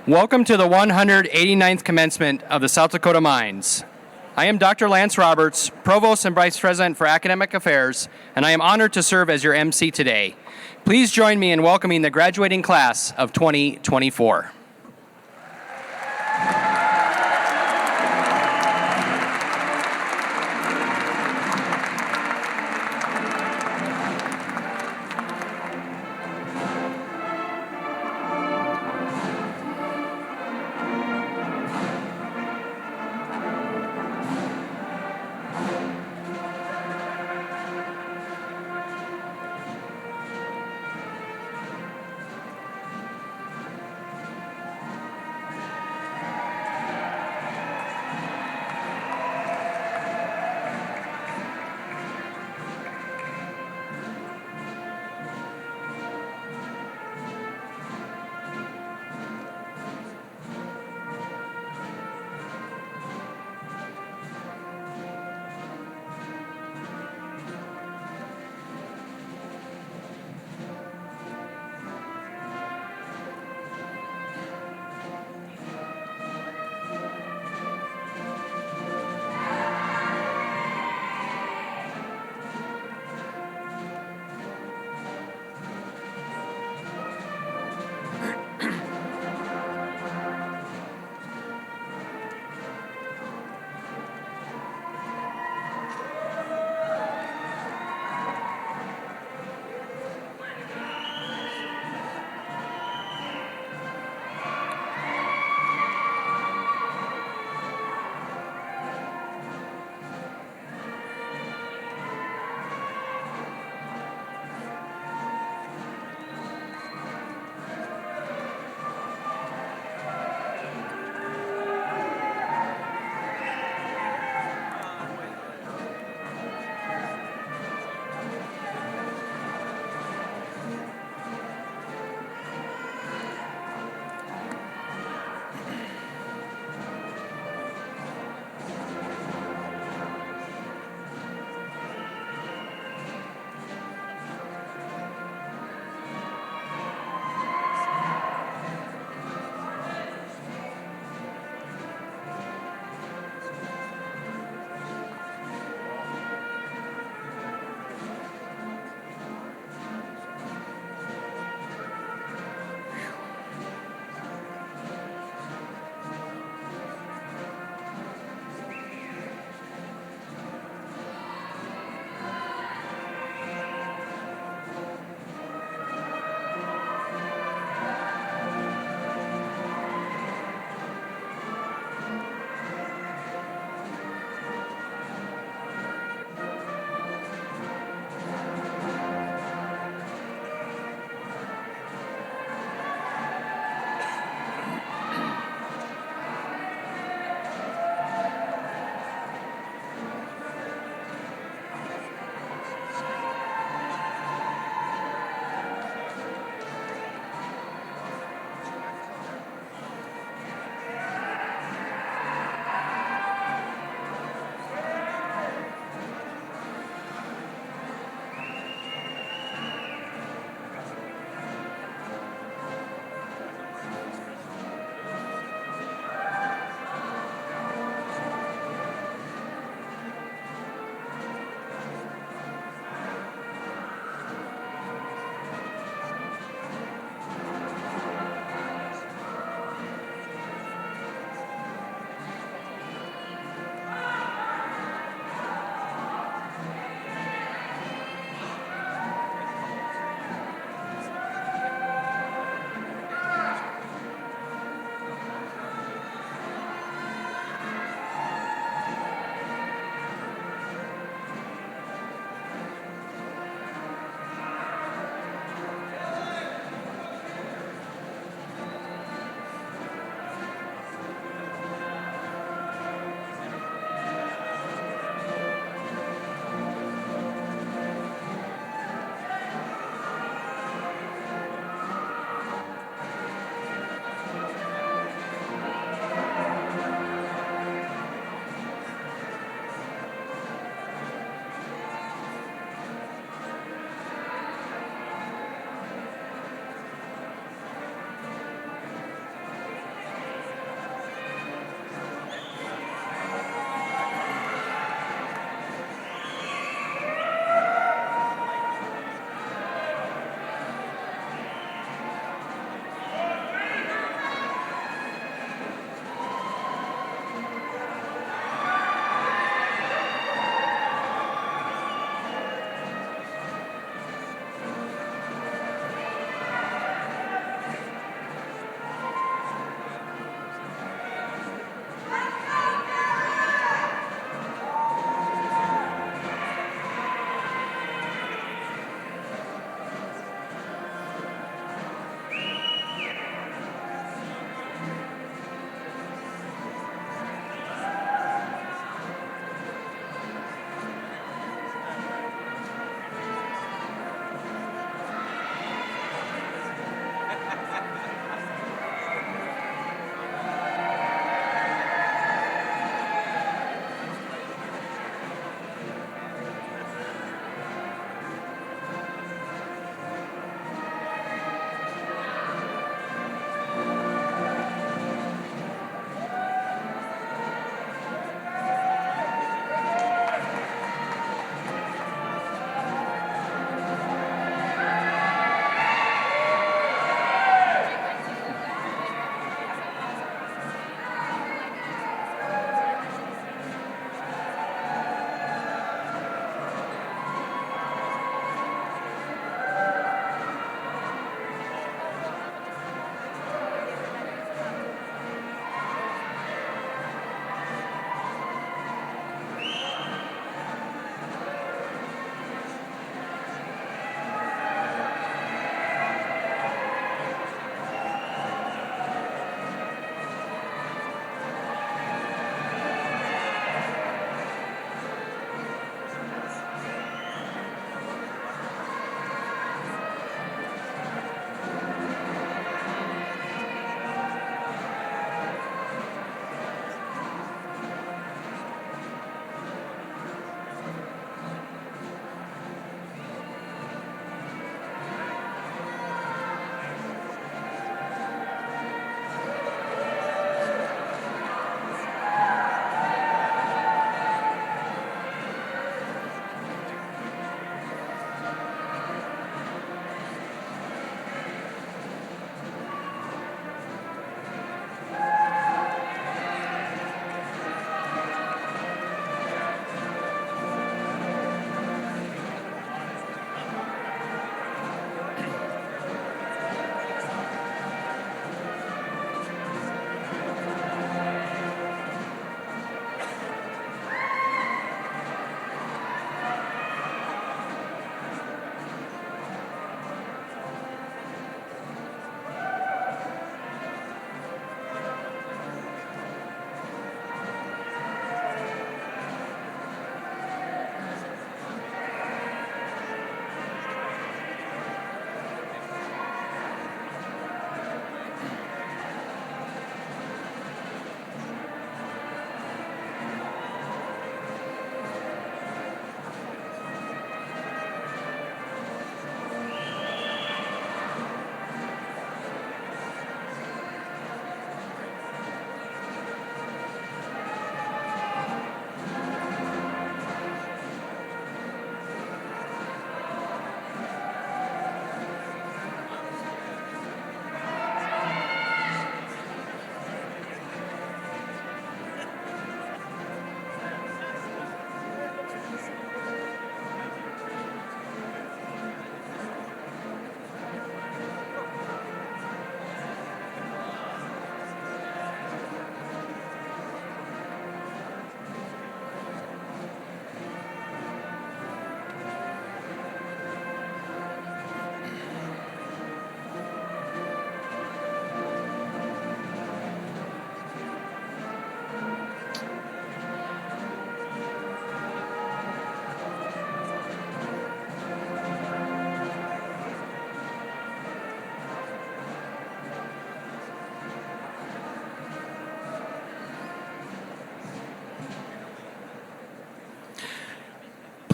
Welcome to the 189th commencement of the South Dakota Mines. I am Dr. Lance Roberts, Provost and Vice President for Academic Affairs, and I am honored to serve as your MC today. Please join me in welcoming the graduating class of 2024.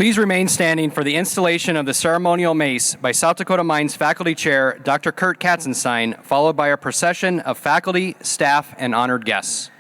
Please remain standing for the installation of the ceremonial mace by South Dakota Mines Faculty Chair Dr. Kurt Katzenstein, followed by a procession of faculty, staff, and honored guests.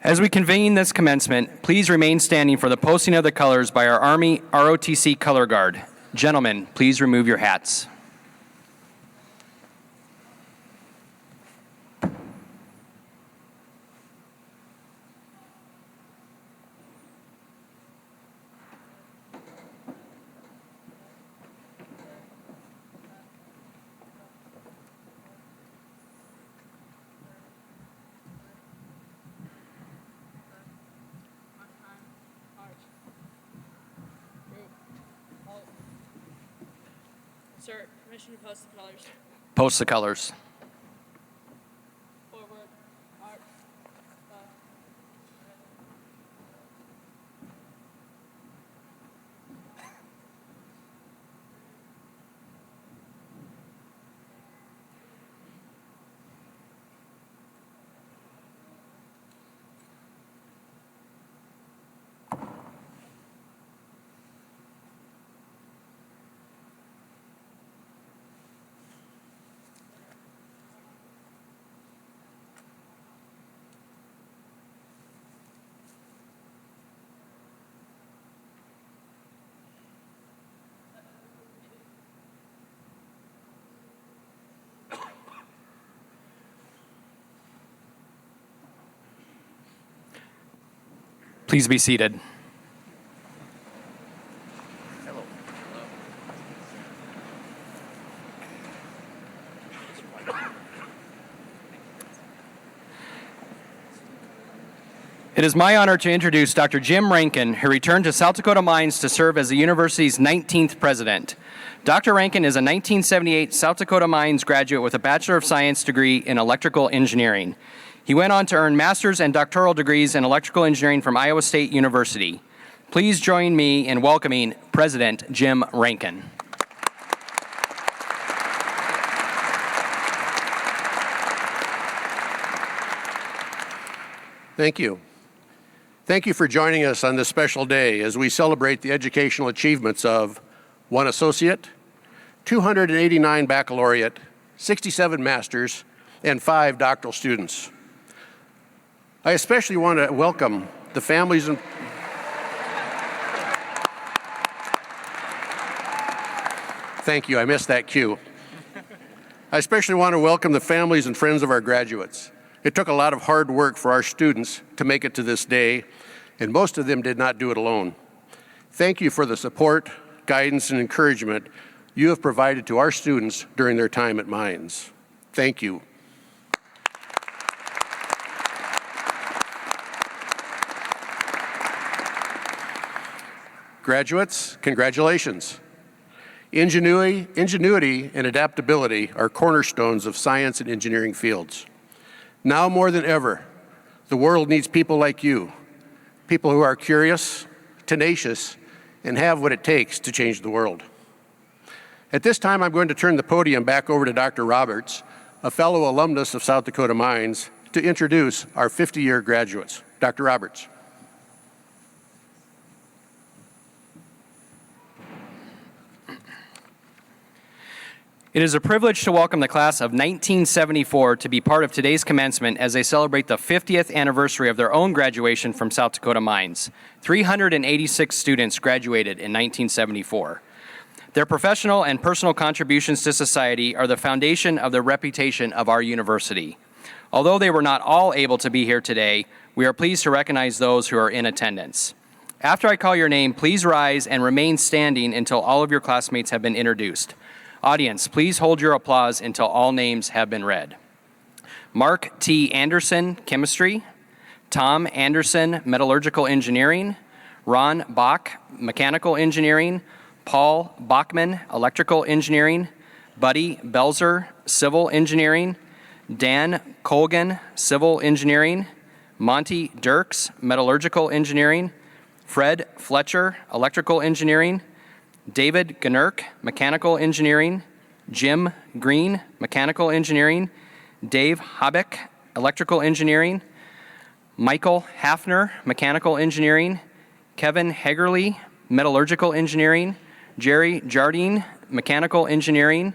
As we convene this commencement, please remain standing for the posting of the colors by our Army ROTC Color Guard. Gentlemen, please remove your hats. Sir, permission to post the colors. Post the colors. Forward, march, Please be seated. It is my honor to introduce Dr. Jim Rankin, who returned to South Dakota Mines to serve as the university's 19th president. Dr. Rankin is a 1978 South Dakota Mines graduate with a Bachelor of Science degree in electrical engineering. He went on to earn master's and doctoral degrees in electrical engineering from Iowa State University. Please join me in welcoming President Jim Rankin. Thank you. Thank you for joining us on this special day as we celebrate the educational achievements of 1 associate, 289 baccalaureate, 67 masters, and 5 doctoral students. I especially want to welcome the families and Thank you. I missed that cue. I especially want to welcome the families and friends of our graduates. It took a lot of hard work for our students to make it to this day, and most of them did not do it alone. Thank you for the support, guidance, and encouragement you have provided to our students during their time at Mines. Thank you. Graduates, congratulations. Ingenuity and adaptability are cornerstones of science and engineering fields. Now more than ever, the world needs people like you, people who are curious, tenacious, and have what it takes to change the world. At this time, I'm going to turn the podium back over to Dr. Roberts, a fellow alumnus of South Dakota Mines, to introduce our 50-year graduates. Dr. Roberts. It is a privilege to welcome the class of 1974 to be part of today's commencement as they celebrate the 50th anniversary of their own graduation from South Dakota Mines. 386 students graduated in 1974. Their professional and personal contributions to society are the foundation of the reputation of our university. Although they were not all able to be here today, we are pleased to recognize those who are in attendance. After I call your name, please rise and remain standing until all of your classmates have been introduced. Audience, please hold your applause until all names have been read. Mark T. Anderson, Chemistry. Tom Anderson, Metallurgical Engineering. Ron Bach, Mechanical Engineering. Paul Bachman, Electrical Engineering. Buddy Belzer, Civil Engineering. Dan Colgan, Civil Engineering. Monty Dirks, Metallurgical Engineering. Fred Fletcher, Electrical Engineering. David Gnurk, Mechanical Engineering. Jim Green, Mechanical Engineering. Dave Habeck, Electrical Engineering. Michael Hafner, Mechanical Engineering. Kevin Hegerly, Metallurgical Engineering. Jerry Jardine, Mechanical Engineering.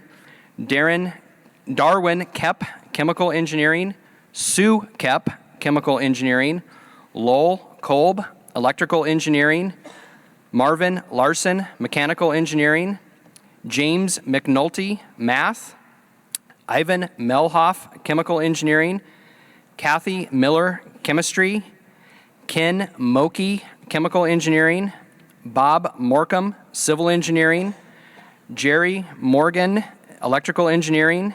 Darwin Kep, Chemical Engineering. Sue Kep, Chemical Engineering. Lowell Kolb, Electrical Engineering. Marvin Larson, Mechanical Engineering. James McNulty, Math. Ivan Melhoff, Chemical Engineering. Kathy Miller, Chemistry. Ken Moki, Chemical Engineering. Bob Morcom, Civil Engineering. Jerry Morgan, Electrical Engineering.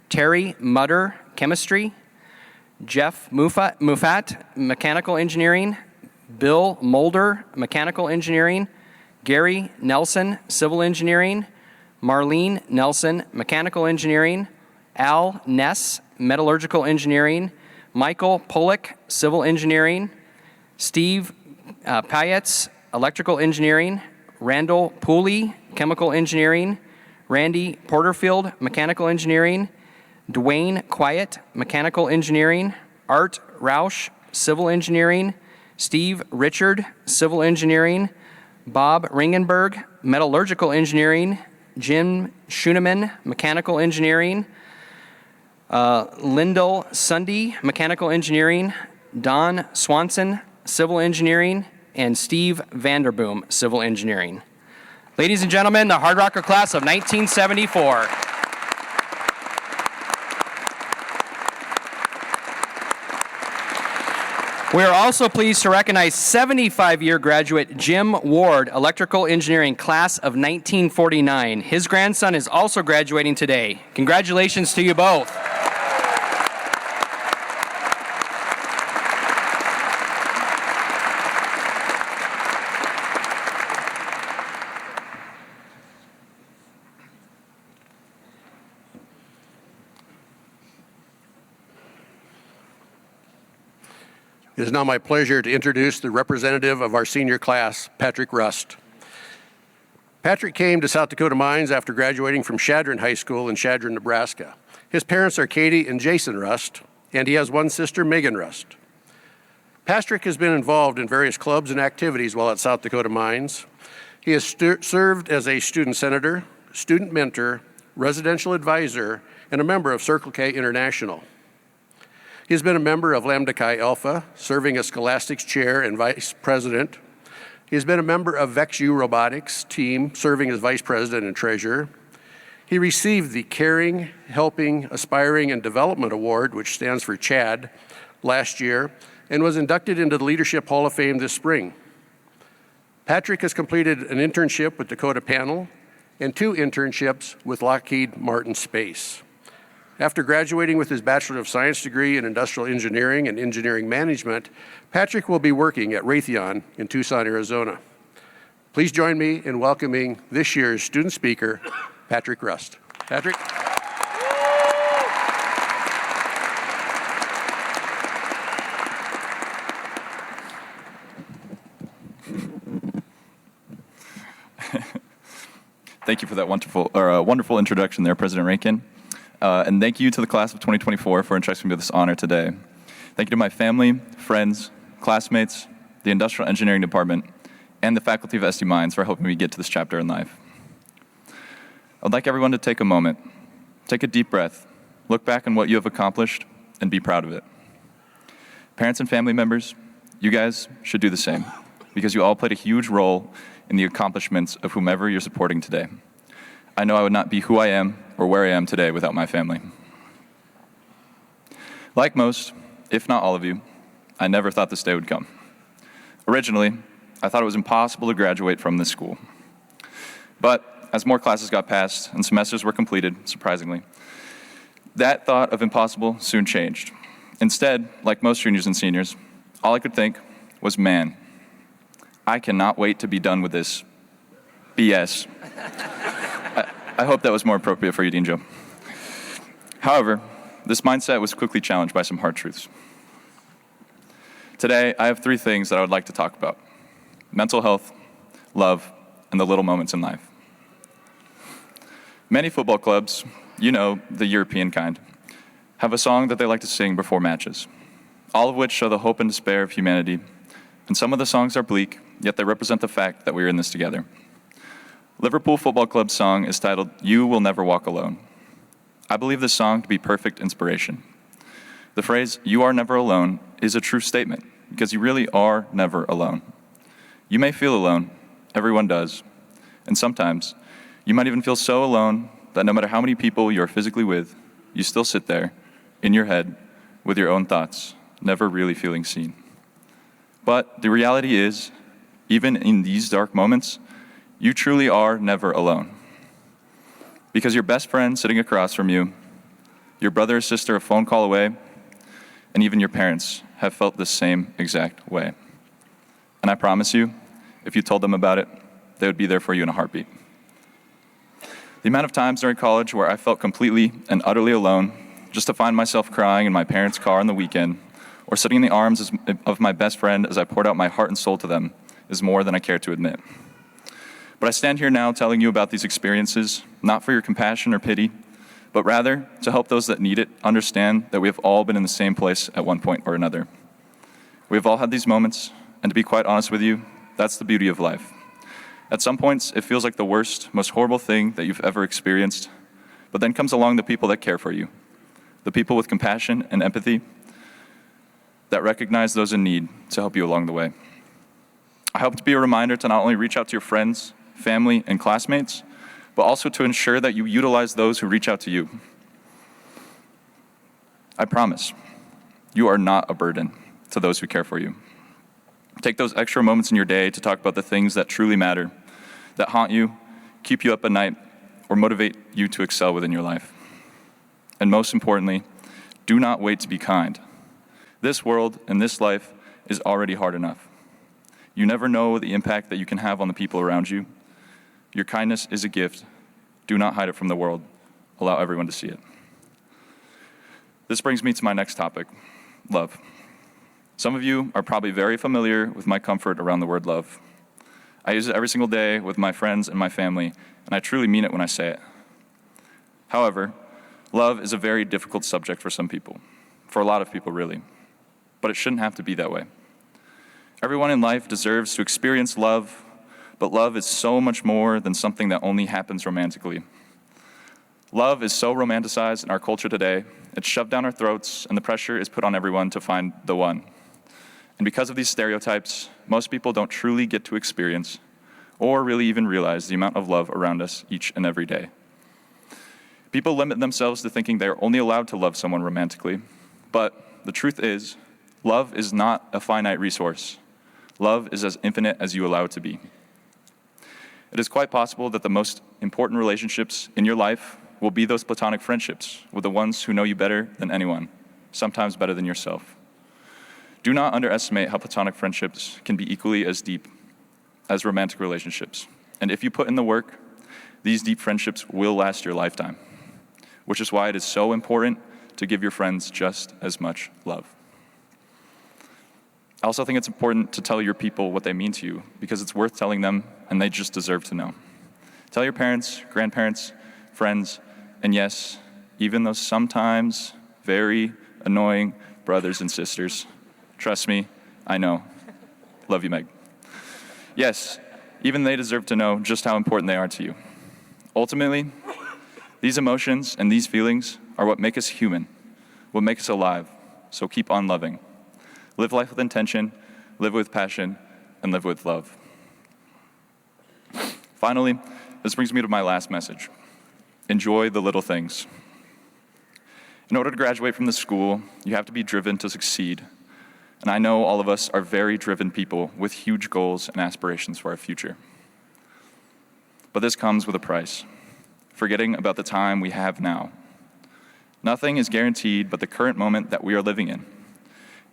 Terry Mutter, Chemistry. Jeff Mufat, Mechanical Engineering. Bill Mulder, Mechanical Engineering. Gary Nelson, Civil Engineering. Marlene Nelson, Mechanical Engineering. Al Ness, Metallurgical Engineering. Michael Pollock, Civil Engineering. Steve Payetz, Electrical Engineering. Randall Pooley, Chemical Engineering. Randy Porterfield, Mechanical Engineering. Dwayne Quiet, Mechanical Engineering. Art Rausch, Civil Engineering. Steve Richard, Civil Engineering. Bob Ringenberg, Metallurgical Engineering. Jim Schuneman, Mechanical Engineering. Lyndall Sunday, Mechanical Engineering. Don Swanson, Civil Engineering. And Steve Vanderboom, Civil Engineering. Ladies and gentlemen, the Hard Rocker class of 1974. We are also pleased to recognize 75-year graduate Jim Ward, Electrical Engineering, class of 1949. His grandson is also graduating today. Congratulations to you both. It is now my pleasure to introduce the representative of our senior class, Patrick Rust. Patrick came to South Dakota Mines after graduating from Chadron High School in Chadron, Nebraska. His parents are Katie and Jason Rust, and he has one sister, Megan Rust. Patrick has been involved in various clubs and activities while at South Dakota Mines. He has served as a student senator, student mentor, residential advisor, and a member of Circle K International. He has been a member of Lambda Chi Alpha, serving as Scholastics Chair and Vice President. He has been a member of VexU Robotics team, serving as Vice President and Treasurer. He received the Caring, Helping, Aspiring, and Development Award, which stands for CHAD, last year, and was inducted into the Leadership Hall of Fame this spring. Patrick has completed an internship with Dakota Panel and 2 internships with Lockheed Martin Space. After graduating with his Bachelor of Science degree in Industrial Engineering and Engineering Management, Patrick will be working at Raytheon in Tucson, Arizona. Please join me in welcoming this year's student speaker, Patrick Rust. Patrick. Thank you for that wonderful introduction there, President Rankin. And thank you to the class of 2024 for entrusting me with this honor today. Thank you to my family, friends, classmates, the Industrial Engineering Department, and the faculty of SD Mines for helping me get to this chapter in life. I'd like everyone to take a moment, take a deep breath, look back on what you have accomplished, and be proud of it. Parents and family members, you guys should do the same, because you all played a huge role in the accomplishments of whomever you're supporting today. I know I would not be who I am or where I am today without my family. Like most, if not all of you, I never thought this day would come. Originally, I thought it was impossible to graduate from this school. But as more classes got passed and semesters were completed, surprisingly, that thought of impossible soon changed. Instead, like most juniors and seniors, all I could think was, man, I cannot wait to be done with this BS. I hope that was more appropriate for you, Dean Joe. However, this mindset was quickly challenged by some hard truths. Today, I have 3 things that I would like to talk about: mental health, love, and the little moments in life. Many football clubs, you know, the European kind, have a song that they like to sing before matches, all of which show the hope and despair of humanity. And some of the songs are bleak, yet they represent the fact that we are in this together. Liverpool Football Club's song is titled, "You Will Never Walk Alone." I believe this song to be perfect inspiration. The phrase, "you are never alone," is a true statement, because you really are never alone. You may feel alone, everyone does, and sometimes you might even feel so alone that no matter how many people you are physically with, you still sit there, in your head, with your own thoughts, never really feeling seen. But the reality is, even in these dark moments, you truly are never alone. Because your best friend sitting across from you, your brother or sister a phone call away, and even your parents have felt the same exact way. And I promise you, if you told them about it, they would be there for you in a heartbeat. The amount of times during college where I felt completely and utterly alone, just to find myself crying in my parents' car on the weekend, or sitting in the arms of my best friend as I poured out my heart and soul to them, is more than I care to admit. But I stand here now telling you about these experiences, not for your compassion or pity, but rather to help those that need it understand that we have all been in the same place at one point or another. We have all had these moments, and to be quite honest with you, that's the beauty of life. At some points, it feels like the worst, most horrible thing that you've ever experienced, but then comes along the people that care for you, the people with compassion and empathy that recognize those in need to help you along the way. I hope to be a reminder to not only reach out to your friends, family, and classmates, but also to ensure that you utilize those who reach out to you. I promise, you are not a burden to those who care for you. Take those extra moments in your day to talk about the things that truly matter, that haunt you, keep you up at night, or motivate you to excel within your life. And most importantly, do not wait to be kind. This world and this life is already hard enough. You never know the impact that you can have on the people around you. Your kindness is a gift. Do not hide it from the world. Allow everyone to see it. This brings me to my next topic, love. Some of you are probably very familiar with my comfort around the word love. I use it every single day with my friends and my family, and I truly mean it when I say it. However, love is a very difficult subject for some people, for a lot of people really, but it shouldn't have to be that way. Everyone in life deserves to experience love, but love is so much more than something that only happens romantically. Love is so romanticized in our culture today, it's shoved down our throats, and the pressure is put on everyone to find the one. And because of these stereotypes, most people don't truly get to experience or really even realize the amount of love around us each and every day. People limit themselves to thinking they're only allowed to love someone romantically, but the truth is, love is not a finite resource. Love is as infinite as you allow it to be. It is quite possible that the most important relationships in your life will be those platonic friendships with the ones who know you better than anyone, sometimes better than yourself. Do not underestimate how platonic friendships can be equally as deep as romantic relationships. And if you put in the work, these deep friendships will last your lifetime, which is why it is so important to give your friends just as much love. I also think it's important to tell your people what they mean to you, because it's worth telling them and they just deserve to know. Tell your parents, grandparents, friends, and yes, even those sometimes very annoying brothers and sisters. Trust me, I know. Love you, Meg. Yes, even they deserve to know just how important they are to you. Ultimately, these emotions and these feelings are what make us human, what make us alive, so keep on loving. Live life with intention, live with passion, and live with love. Finally, this brings me to my last message. Enjoy the little things. In order to graduate from this school, you have to be driven to succeed. And I know all of us are very driven people with huge goals and aspirations for our future. But this comes with a price, forgetting about the time we have now. Nothing is guaranteed but the current moment that we are living in.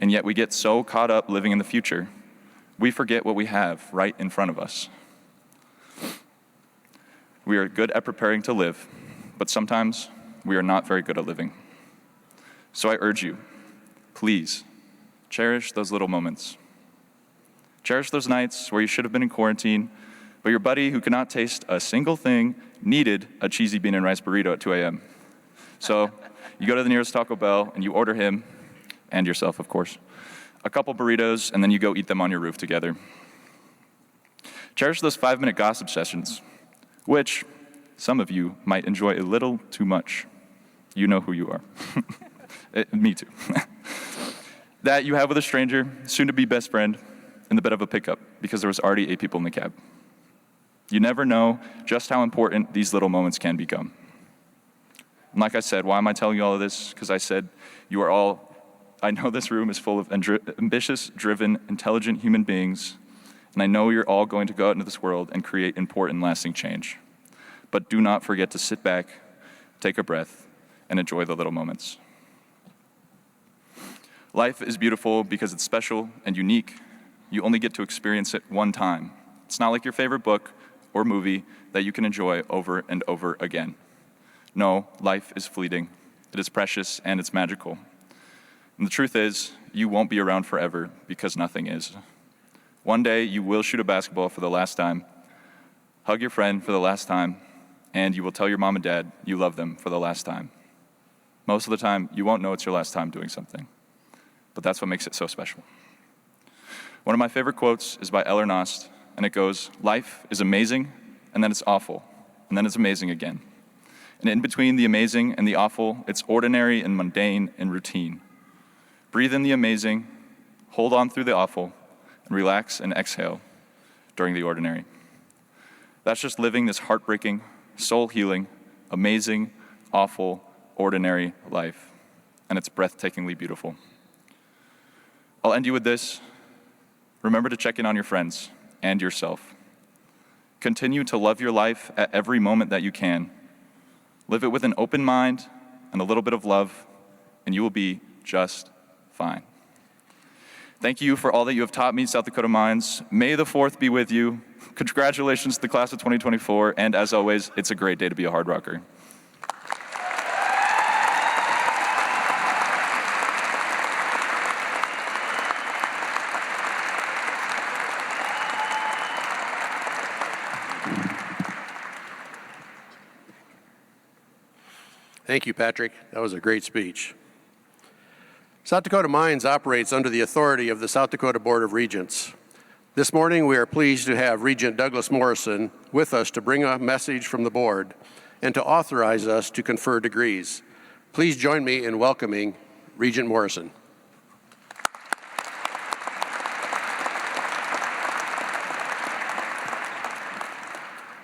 And yet we get so caught up living in the future, we forget what we have right in front of us. We are good at preparing to live, but sometimes we are not very good at living. So I urge you, please, cherish those little moments. Cherish those nights where you should have been in quarantine, but your buddy who could not taste a single thing needed a cheesy bean and rice burrito at 2 a.m. So you go to the nearest Taco Bell and you order him, and yourself, of course, a couple burritos, and then you go eat them on your roof together. Cherish those 5-minute gossip sessions, which some of you might enjoy a little too much. You know who you are. Me too. That you have with a stranger, soon-to-be best friend, in the bed of a pickup because there was already 8 people in the cab. You never know just how important these little moments can become. And like I said, why am I telling you all of this? Because I said you are all, I know this room is full of ambitious, driven, intelligent human beings, and I know you're all going to go out into this world and create important, lasting change. But do not forget to sit back, take a breath, and enjoy the little moments. Life is beautiful because it's special and unique. You only get to experience it one time. It's not like your favorite book or movie that you can enjoy over and over again. No, life is fleeting. It is precious and it's magical. And the truth is, you won't be around forever because nothing is. One day, you will shoot a basketball for the last time, hug your friend for the last time, and you will tell your mom and dad you love them for the last time. Most of the time, you won't know it's your last time doing something. But that's what makes it so special. One of my favorite quotes is by Eller Nost, and it goes, "Life is amazing, and then it's awful, and then it's amazing again. And in between the amazing and the awful, it's ordinary and mundane and routine. Breathe in the amazing, hold on through the awful, and relax and exhale during the ordinary." That's just living this heartbreaking, soul-healing, amazing, awful, ordinary life, and it's breathtakingly beautiful. I'll end you with this. Remember to check in on your friends and yourself. Continue to love your life at every moment that you can. Live it with an open mind and a little bit of love, and you will be just fine. Thank you for all that you have taught me, South Dakota Mines. May the 4th be with you. Congratulations to the class of 2024, and as always, it's a great day to be a Hard Rocker. Thank you, Patrick. That was a great speech. South Dakota Mines operates under the authority of the South Dakota Board of Regents. This morning, we are pleased to have Regent Douglas Morrison with us to bring a message from the board and to authorize us to confer degrees. Please join me in welcoming Regent Morrison.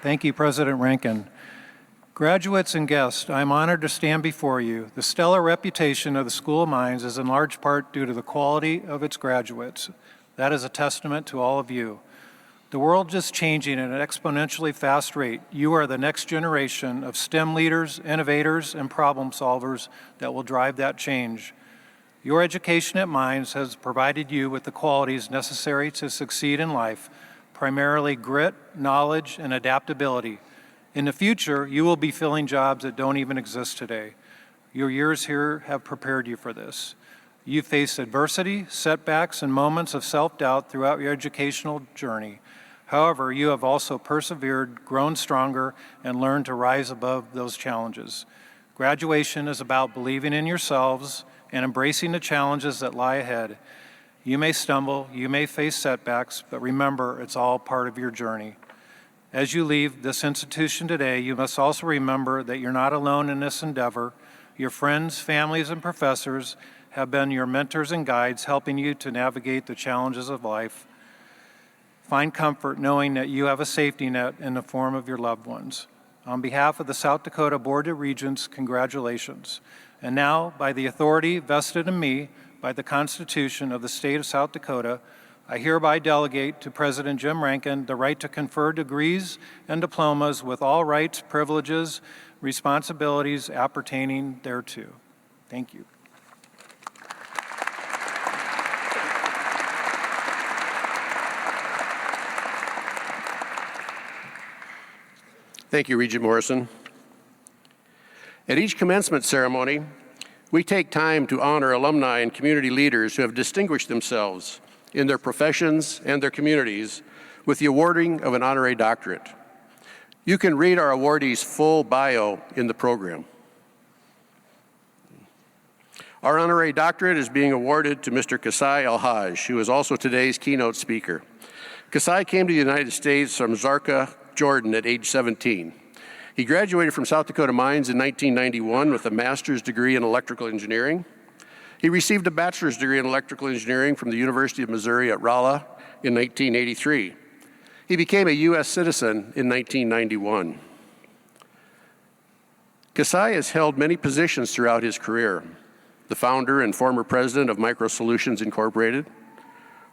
Thank you, President Rankin. Graduates and guests, I am honored to stand before you. The stellar reputation of the School of Mines is in large part due to the quality of its graduates. That is a testament to all of you. The world is changing at an exponentially fast rate. You are the next generation of STEM leaders, innovators, and problem solvers that will drive that change. Your education at Mines has provided you with the qualities necessary to succeed in life, primarily grit, knowledge, and adaptability. In the future, you will be filling jobs that don't even exist today. Your years here have prepared you for this. You faced adversity, setbacks, and moments of self-doubt throughout your educational journey. However, you have also persevered, grown stronger, and learned to rise above those challenges. Graduation is about believing in yourselves and embracing the challenges that lie ahead. You may stumble, you may face setbacks, but remember, it's all part of your journey. As you leave this institution today, you must also remember that you're not alone in this endeavor. Your friends, families, and professors have been your mentors and guides, helping you to navigate the challenges of life. Find comfort knowing that you have a safety net in the form of your loved ones. On behalf of the South Dakota Board of Regents, congratulations. And now, by the authority vested in me by the Constitution of the State of South Dakota, I hereby delegate to President Jim Rankin the right to confer degrees and diplomas with all rights, privileges, responsibilities appertaining thereto. Thank you. Thank you, Regent Morrison. At each commencement ceremony, we take time to honor alumni and community leaders who have distinguished themselves in their professions and their communities with the awarding of an honorary doctorate. You can read our awardees' full bio in the program. Our honorary doctorate is being awarded to Mr. Kasai El-Haj, who is also today's keynote speaker. Kasai came to the United States from Zarqa, Jordan at age 17. He graduated from South Dakota Mines in 1991 with a master's degree in electrical engineering. He received a bachelor's degree in electrical engineering from the University of Missouri at Rolla in 1983. He became a U.S. citizen in 1991. Kasai has held many positions throughout his career: the founder and former president of Micro Solutions Incorporated,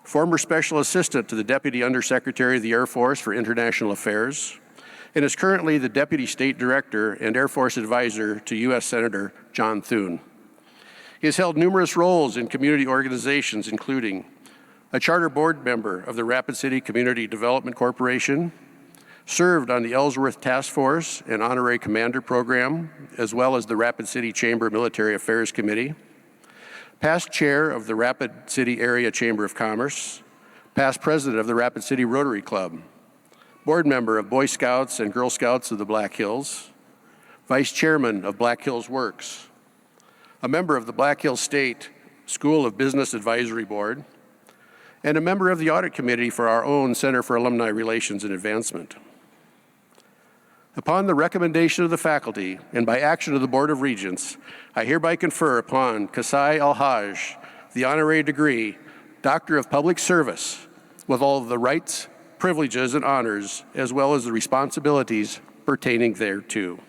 former special assistant to the Deputy Undersecretary of the Air Force for International Affairs, and is currently the Deputy State Director and Air Force Advisor to U.S. Senator John Thune. He has held numerous roles in community organizations, including a charter board member of the Rapid City Community Development Corporation, served on the Ellsworth Task Force and Honorary Commander Program, as well as the Rapid City Chamber Military Affairs Committee, past chair of the Rapid City Area Chamber of Commerce, past president of the Rapid City Rotary Club, board member of Boy Scouts and Girl Scouts of the Black Hills, vice chairman of Black Hills Works, a member of the Black Hills State School of Business Advisory Board, and a member of the Audit Committee for our own Center for Alumni Relations and Advancement. Upon the recommendation of the faculty and by action of the Board of Regents, I hereby confer upon Kasai El-Haj the honorary degree, Doctor of Public Service, with all of the rights, privileges, and honors, as well as the responsibilities pertaining thereto.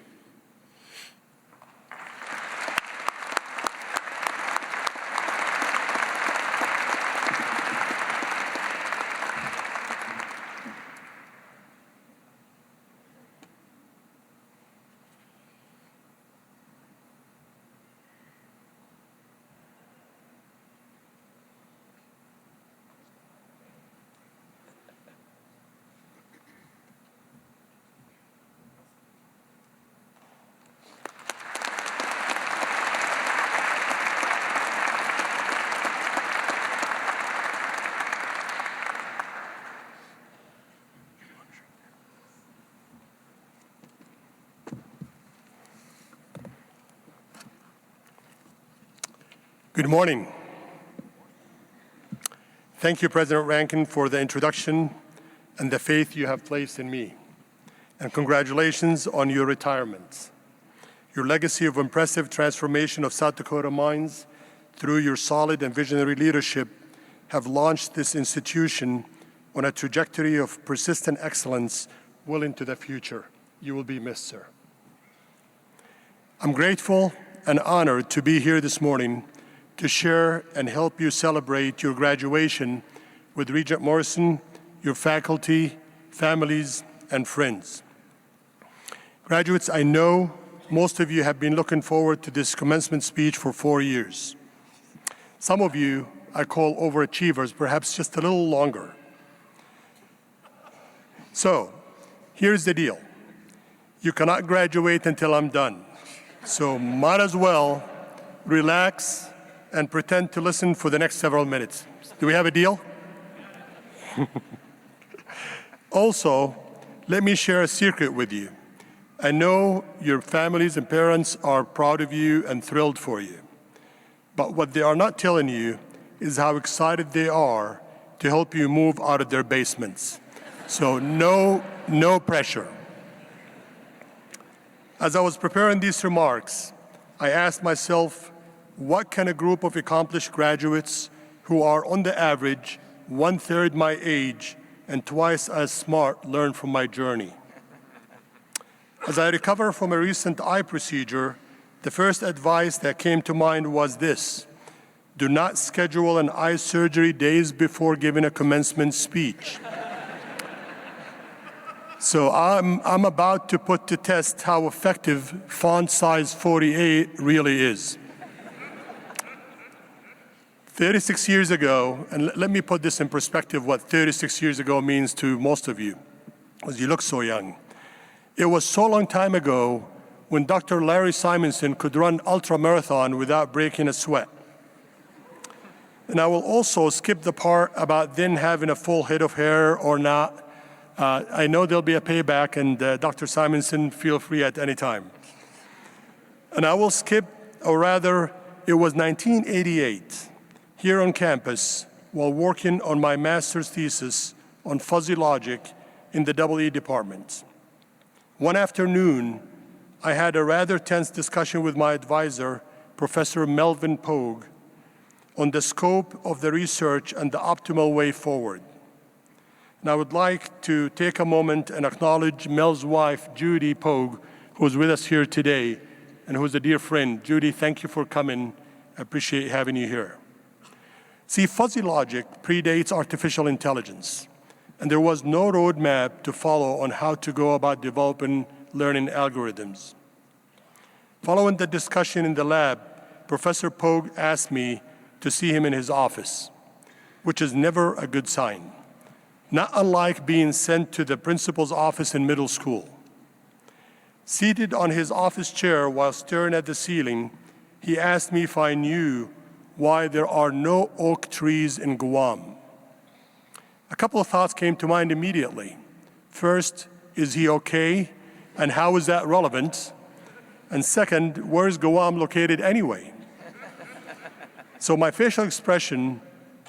Good morning. Thank you, President Rankin, for the introduction and the faith you have placed in me. And congratulations on your retirement. Your legacy of impressive transformation of South Dakota Mines through your solid and visionary leadership have launched this institution on a trajectory of persistent excellence well into the future. You will be missed, sir. I'm grateful and honored to be here this morning to share and help you celebrate your graduation with Regent Morrison, your faculty, families, and friends. Graduates, I know most of you have been looking forward to this commencement speech for 4 years. Some of you I call overachievers, perhaps just a little longer. So, here's the deal. You cannot graduate until I'm done. So might as well relax and pretend to listen for the next several minutes. Do we have a deal? Also, let me share a secret with you. I know your families and parents are proud of you and thrilled for you. But what they are not telling you is how excited they are to help you move out of their basements. So no pressure. As I was preparing these remarks, I asked myself, what can a group of accomplished graduates who are on the average 1/3 my age and twice as smart learn from my journey? As I recover from a recent eye procedure, the first advice that came to mind was this: do not schedule an eye surgery days before giving a commencement speech. So I'm about to put to test how effective font size 48 really is. 36 years ago, and let me put this in perspective, what 36 years ago means to most of you, because you look so young. It was so long time ago when Dr. Larry Simonson could run ultramarathon without breaking a sweat. And I will also skip the part about then having a full head of hair or not. I know there'll be a payback, and Dr. Simonson, feel free at any time. And I will skip, or rather, it was 1988, here on campus, while working on my master's thesis on fuzzy logic in the EE department. One afternoon, I had a rather tense discussion with my advisor, Professor Melvin Pogue, on the scope of the research and the optimal way forward. And I would like to take a moment and acknowledge Mel's wife, Judy Pogue, who's with us here today, and who's a dear friend. Judy, thank you for coming. I appreciate having you here. See, fuzzy logic predates artificial intelligence, and there was no roadmap to follow on how to go about developing learning algorithms. Following the discussion in the lab, Professor Pogue asked me to see him in his office, which is never a good sign, not unlike being sent to the principal's office in middle school. Seated on his office chair while staring at the ceiling, he asked me if I knew why there are no oak trees in Guam. A couple of thoughts came to mind immediately. First, is he okay? And how is that relevant? And second, where is Guam located anyway? So my facial expression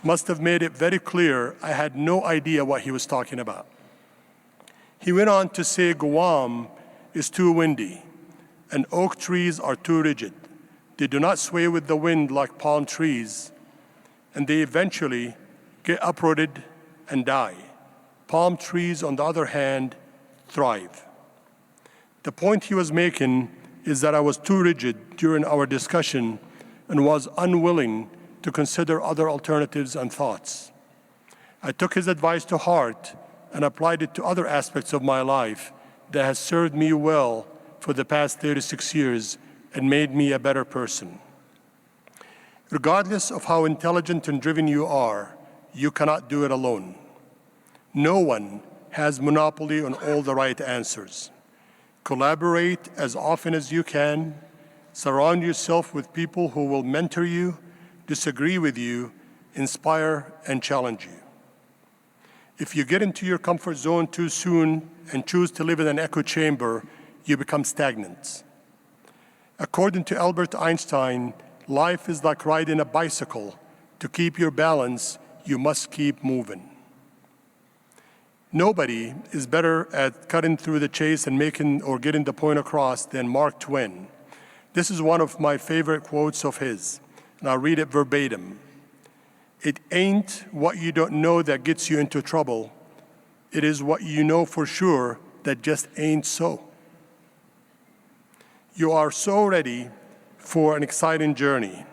must have made it very clear I had no idea what he was talking about. He went on to say Guam is too windy, and oak trees are too rigid. They do not sway with the wind like palm trees, and they eventually get uprooted and die. Palm trees, on the other hand, thrive. The point he was making is that I was too rigid during our discussion and was unwilling to consider other alternatives and thoughts. I took his advice to heart and applied it to other aspects of my life that has served me well for the past 36 years and made me a better person. Regardless of how intelligent and driven you are, you cannot do it alone. No one has monopoly on all the right answers. Collaborate as often as you can. Surround yourself with people who will mentor you, disagree with you, inspire, and challenge you. If you get into your comfort zone too soon and choose to live in an echo chamber, you become stagnant. According to Albert Einstein, life is like riding a bicycle. To keep your balance, you must keep moving. Nobody is better at cutting through the chase and making or getting the point across than Mark Twain. This is one of my favorite quotes of his, and I'll read it verbatim. It ain't what you don't know that gets you into trouble. It is what you know for sure that just ain't so. You are so ready for an exciting journey.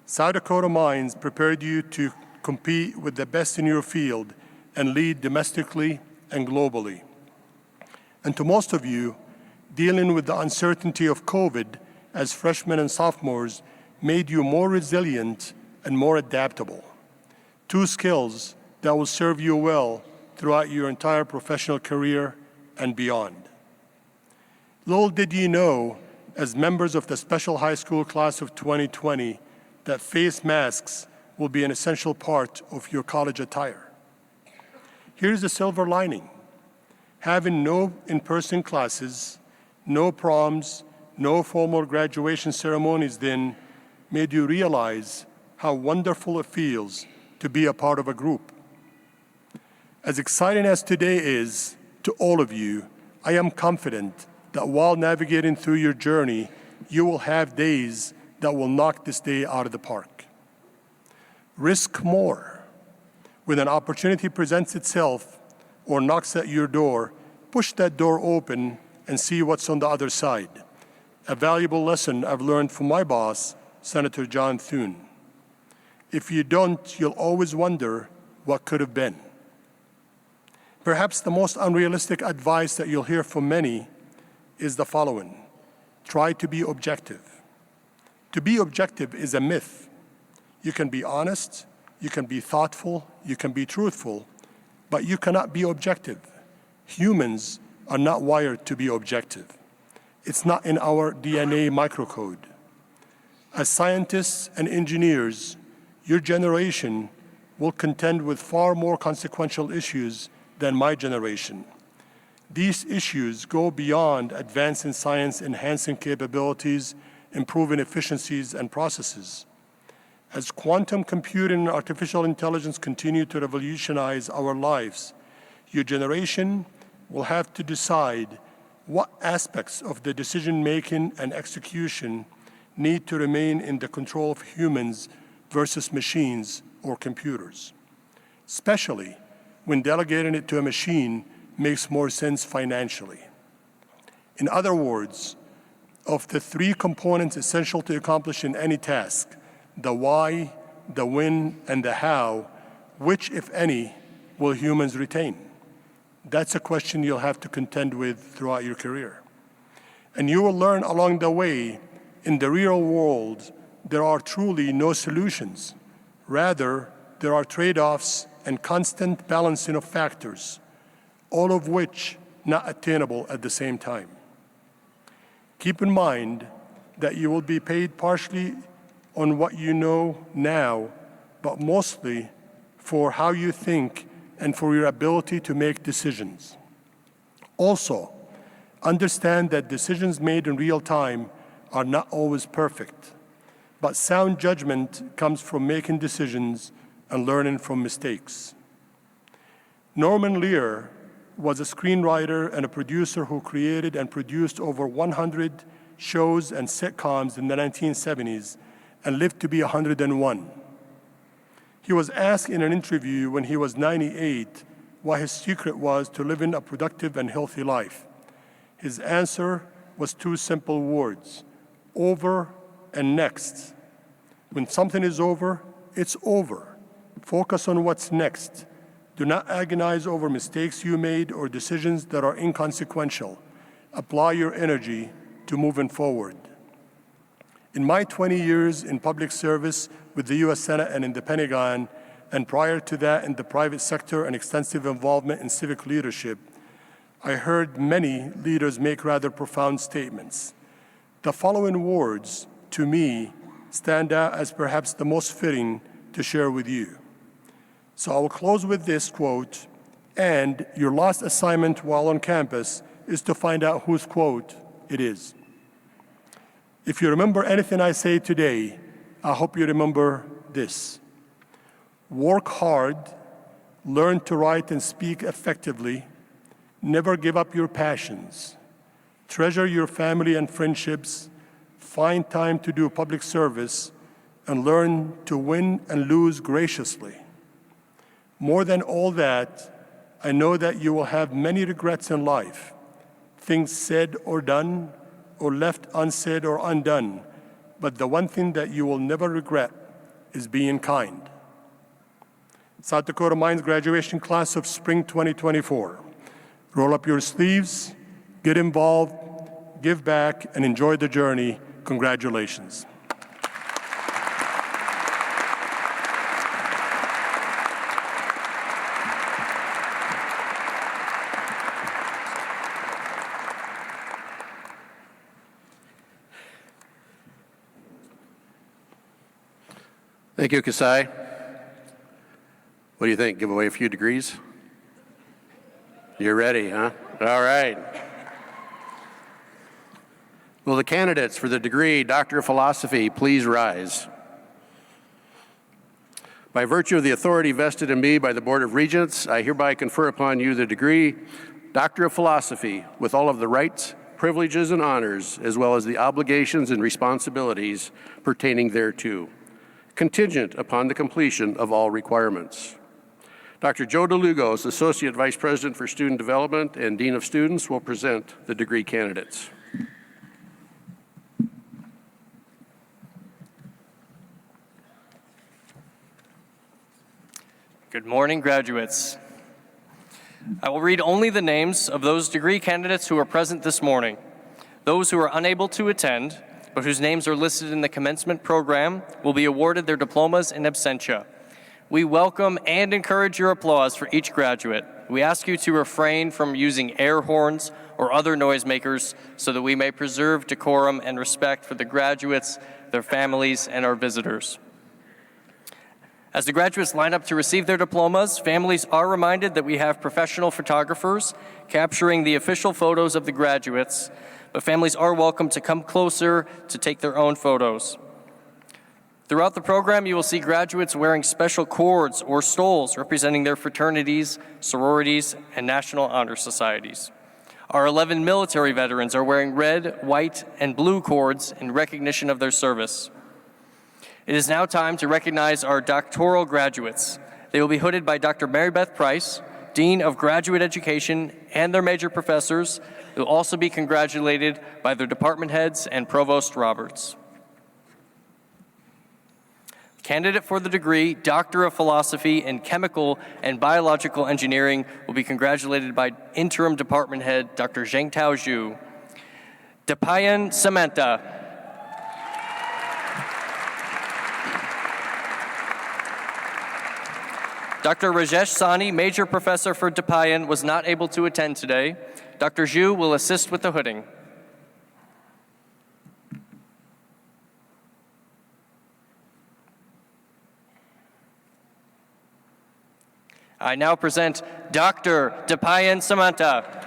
South Dakota Mines prepared you to compete with the best in your field and lead domestically and globally. And to most of you, dealing with the uncertainty of COVID as freshmen and sophomores made you more resilient and more adaptable. Two skills that will serve you well throughout your entire professional career and beyond. Little did you know, as members of the special high school class of 2020, that face masks will be an essential part of your college attire. Here's the silver lining. Having no in-person classes, no proms, no formal graduation ceremonies then made you realize how wonderful it feels to be a part of a group. As exciting as today is to all of you, I am confident that while navigating through your journey, you will have days that will knock this day out of the park. Risk more. When an opportunity presents itself or knocks at your door, push that door open and see what's on the other side. A valuable lesson I've learned from my boss, Senator John Thune. If you don't, you'll always wonder what could have been. Perhaps the most unrealistic advice that you'll hear from many is the following: try to be objective. To be objective is a myth. You can be honest, you can be thoughtful, you can be truthful, but you cannot be objective. Humans are not wired to be objective. It's not in our DNA microcode. As scientists and engineers, your generation will contend with far more consequential issues than my generation. These issues go beyond advancing science, enhancing capabilities, improving efficiencies and processes. As quantum computing and artificial intelligence continue to revolutionize our lives, your generation will have to decide what aspects of the decision-making and execution need to remain in the control of humans versus machines or computers, especially when delegating it to a machine makes more sense financially. In other words, of the three components essential to accomplishing any task, the why, the when, and the how, which, if any, will humans retain? That's a question you'll have to contend with throughout your career. And you will learn along the way, in the real world, there are truly no solutions. Rather, there are trade-offs and constant balancing of factors, all of which not attainable at the same time. Keep in mind that you will be paid partially on what you know now, but mostly for how you think and for your ability to make decisions. Also, understand that decisions made in real time are not always perfect, but sound judgment comes from making decisions and learning from mistakes. Norman Lear was a screenwriter and a producer who created and produced over 100 shows and sitcoms in the 1970s and lived to be 101. He was asked in an interview when he was 98 what his secret was to living a productive and healthy life. His answer was two simple words: over and next. When something is over, it's over. Focus on what's next. Do not agonize over mistakes you made or decisions that are inconsequential. Apply your energy to moving forward. In my 20 years in public service with the U.S. Senate and in the Pentagon, and prior to that in the private sector and extensive involvement in civic leadership, I heard many leaders make rather profound statements. The following words, to me, stand out as perhaps the most fitting to share with you. So I will close with this quote, and your last assignment while on campus is to find out whose quote it is. If you remember anything I say today, I hope you remember this: work hard, learn to write and speak effectively, never give up your passions, treasure your family and friendships, find time to do public service, and learn to win and lose graciously. More than all that, I know that you will have many regrets in life, things said or done, or left unsaid or undone, but the one thing that you will never regret is being kind. South Dakota Mines graduation class of spring 2024. Roll up your sleeves, get involved, give back, and enjoy the journey. Congratulations. Thank you, Kasai. What do you think? Give away a few degrees? You're ready, huh? All right. Will the candidates for the degree Doctor of Philosophy please rise? By virtue of the authority vested in me by the Board of Regents, I hereby confer upon you the degree Doctor of Philosophy with all of the rights, privileges, and honors, as well as the obligations and responsibilities pertaining thereto, contingent upon the completion of all requirements. Dr. Joe DeLugos, Associate Vice President for Student Development and Dean of Students, will present the degree candidates. Good morning, graduates. I will read only the names of those degree candidates who are present this morning. Those who are unable to attend, but whose names are listed in the commencement program, will be awarded their diplomas in absentia. We welcome and encourage your applause for each graduate. We ask you to refrain from using air horns or other noisemakers so that we may preserve decorum and respect for the graduates, their families, and our visitors. As the graduates line up to receive their diplomas, families are reminded that we have professional photographers capturing the official photos of the graduates, but families are welcome to come closer to take their own photos. Throughout the program, you will see graduates wearing special cords or stoles representing their fraternities, sororities, and national honor societies. Our 11 military veterans are wearing red, white, and blue cords in recognition of their service. It is now time to recognize our doctoral graduates. They will be hooded by Dr. Mary Beth Price, Dean of Graduate Education, and their major professors. They will also be congratulated by their department heads and Provost Roberts. Candidate for the degree Doctor of Philosophy in Chemical and Biological Engineering will be congratulated by Interim Department Head Dr. Zhengtao Zhu. Depayan Samantha. Dr. Rajesh Sani, Major Professor for Depayan, was not able to attend today. Dr. Zhu will assist with the hooding. I now present Dr. Depayan Samantha.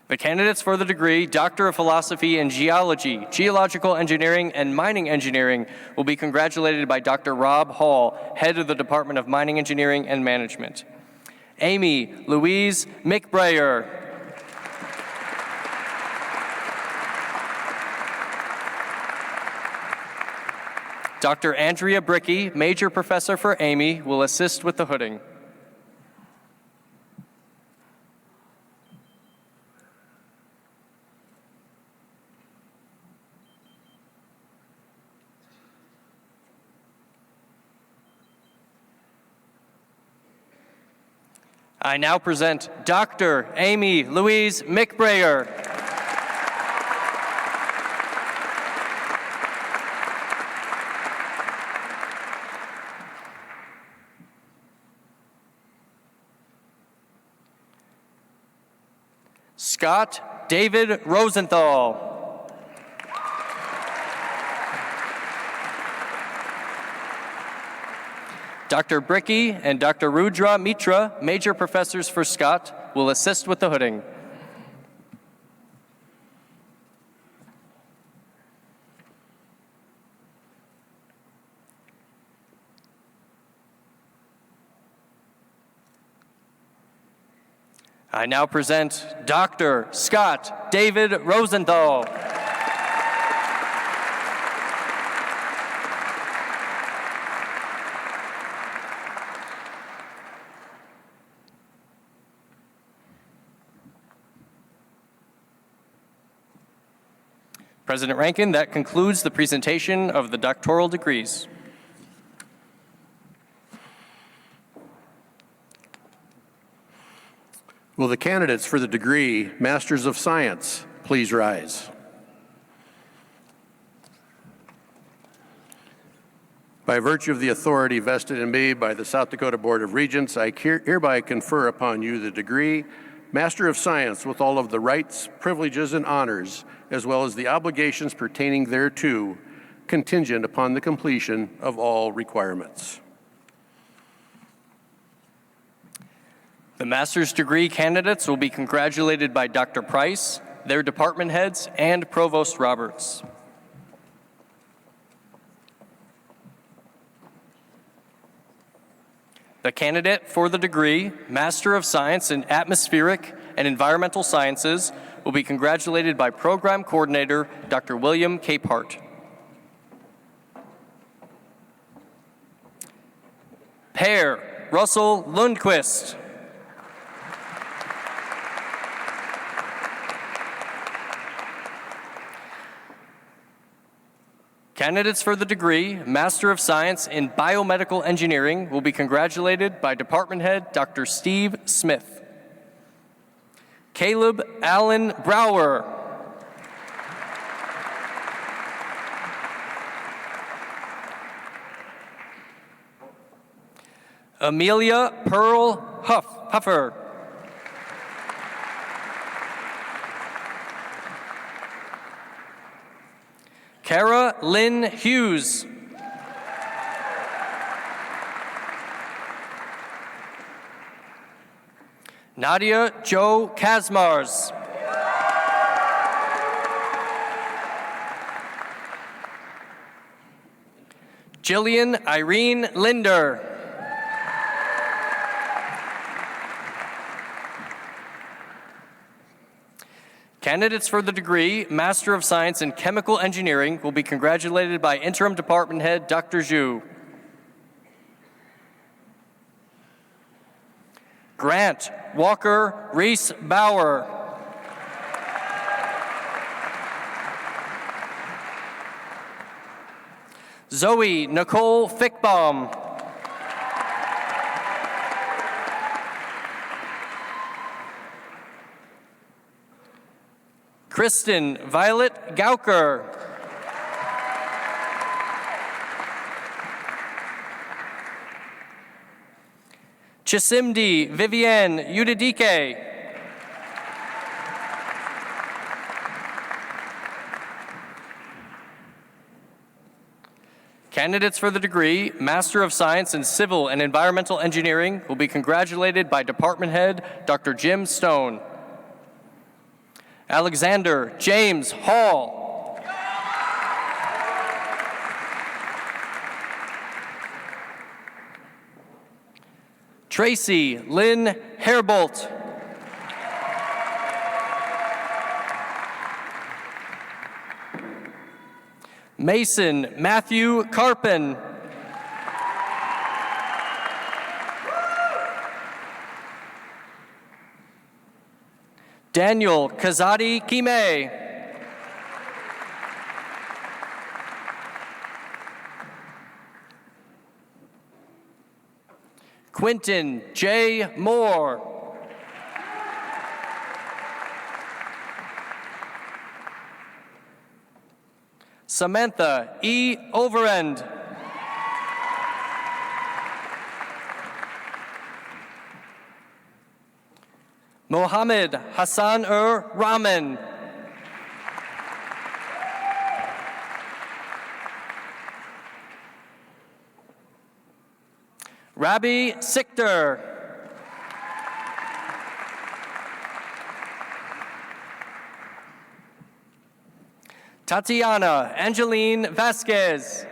The candidates for the degree Doctor of Philosophy in Geology, Geological Engineering, and Mining Engineering will be congratulated by Dr. Rob Hall, Head of the Department of Mining Engineering and Management. Amy Louise McBrayer. Dr. Andrea Bricky, Major Professor for Amy, will assist with the hooding. I now present Dr. Amy Louise McBrayer. Scott David Rosenthal. Dr. Bricky and Dr. Rudra Mitra, Major Professors for Scott, will assist with the hooding. I now present Dr. Scott David Rosenthal. President Rankin, that concludes the presentation of the doctoral degrees. Will the candidates for the degree Masters of Science please rise? By virtue of the authority vested in me by the South Dakota Board of Regents, I hereby confer upon you the degree Master of Science with all of the rights, privileges, and honors, as well as the obligations pertaining thereto, contingent upon the completion of all requirements. The master's degree candidates will be congratulated by Dr. Price, their department heads, and Provost Roberts. The candidate for the degree Master of Science in Atmospheric and Environmental Sciences will be congratulated by Program Coordinator Dr. William Capehart. Pair Russell Lundquist. Candidates for the degree Master of Science in Biomedical Engineering will be congratulated by Department Head Dr. Steve Smith. Caleb Allen Brower. Amelia Pearl Huffer. Kara Lynn Hughes. Nadia Jo Kazmars. Jillian Irene Linder. Candidates for the degree Master of Science in Chemical Engineering will be congratulated by Interim Department Head Dr. Zhu. Grant Walker Reese Bauer. Zoe Nicole Fickbaum. Kristen Violet Gauker. Chisimdi Vivienne Udidike. Candidates for the degree Master of Science in Civil and Environmental Engineering will be congratulated by Department Head Dr. Jim Stone. Alexander James Hall. Tracy Lynn Hairbolt. Mason Matthew Carpin. Daniel Kazadi Kime. Quentin J. Moore. Samantha E. Overend. Mohammed Hassan Rahman. Rabbi Sichter. Tatiana Angeline Vasquez.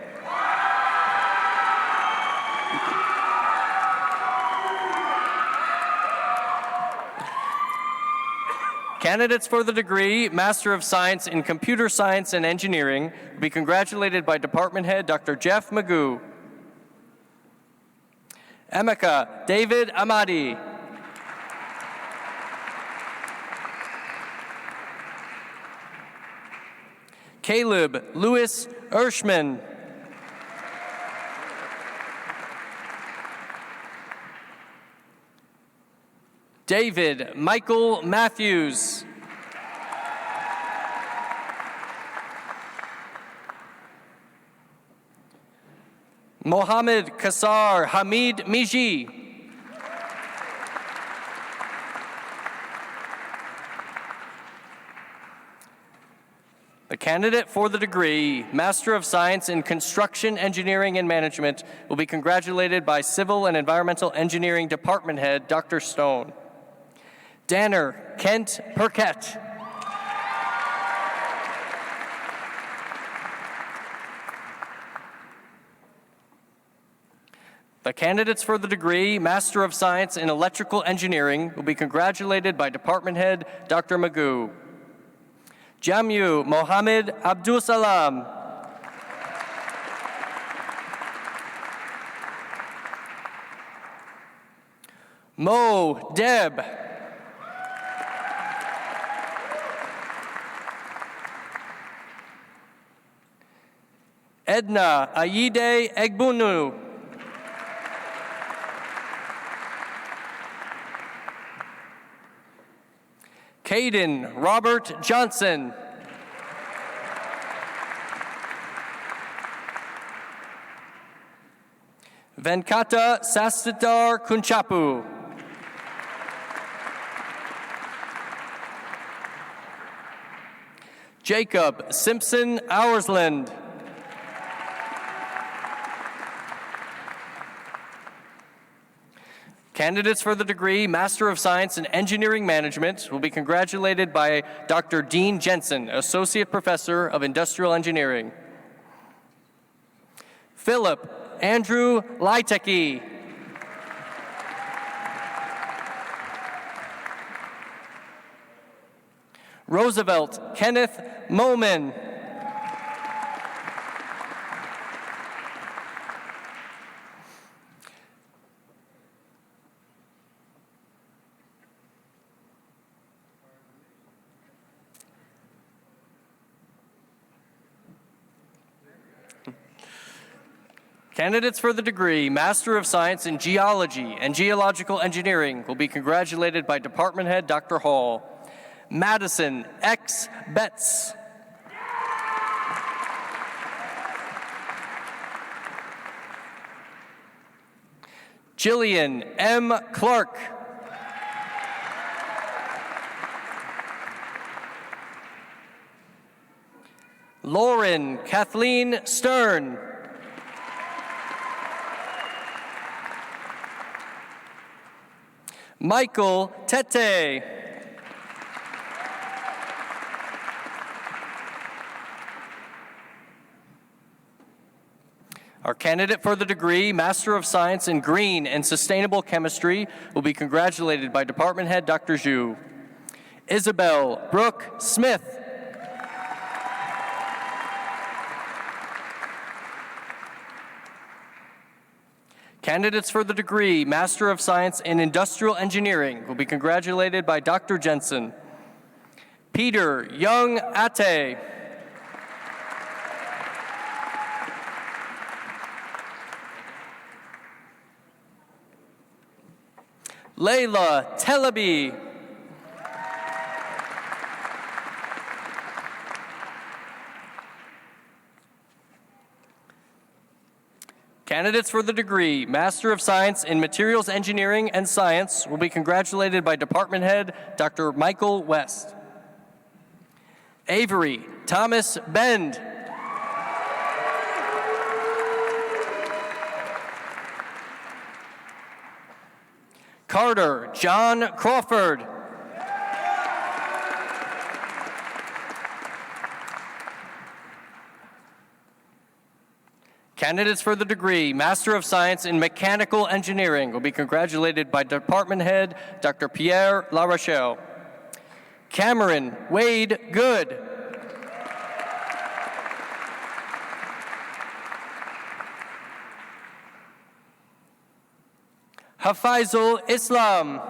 Candidates for the degree Master of Science in Computer Science and Engineering will be congratulated by Department Head Dr. Jeff Magoo. Emeka David Amadi. Caleb Louis Ershman. David Michael Matthews. Mohammed Kassar Hamid Miji. The candidate for the degree Master of Science in Construction, Engineering, and Management will be congratulated by Civil and Environmental Engineering Department Head Dr. Stone. Danner Kent Perkett. The candidates for the degree Master of Science in Electrical Engineering will be congratulated by Department Head Dr. Magoo. Jamyu Mohammed Abdul Salam. Mo Deb. Edna Ayide Egbunu. Caden Robert Johnson. Venkata Sastitar Kunchapu. Jacob Simpson Auersland. Candidates for the degree Master of Science in Engineering Management will be congratulated by Dr. Dean Jensen, Associate Professor of Industrial Engineering. Philip Andrew Lytecki. Roosevelt Kenneth Moman. Candidates for the degree Master of Science in Geology and Geological Engineering will be congratulated by Department Head Dr. Hall. Madison X. Betts. Jillian M. Clark. Lauren Kathleen Stern. Michael Tete. Our candidate for the degree Master of Science in Green and Sustainable Chemistry will be congratulated by Department Head Dr. Zhu. Isabel Brooke Smith. Candidates for the degree Master of Science in Industrial Engineering will be congratulated by Dr. Jensen. Peter Young Ate. Layla Telabi. Candidates for the degree Master of Science in Materials Engineering and Science will be congratulated by Department Head Dr. Michael West. Avery Thomas Bend. Carter John Crawford. Candidates for the degree Master of Science in Mechanical Engineering will be congratulated by Department Head Dr. Pierre LaRochelle. Cameron Wade Good. Hafaizul Islam.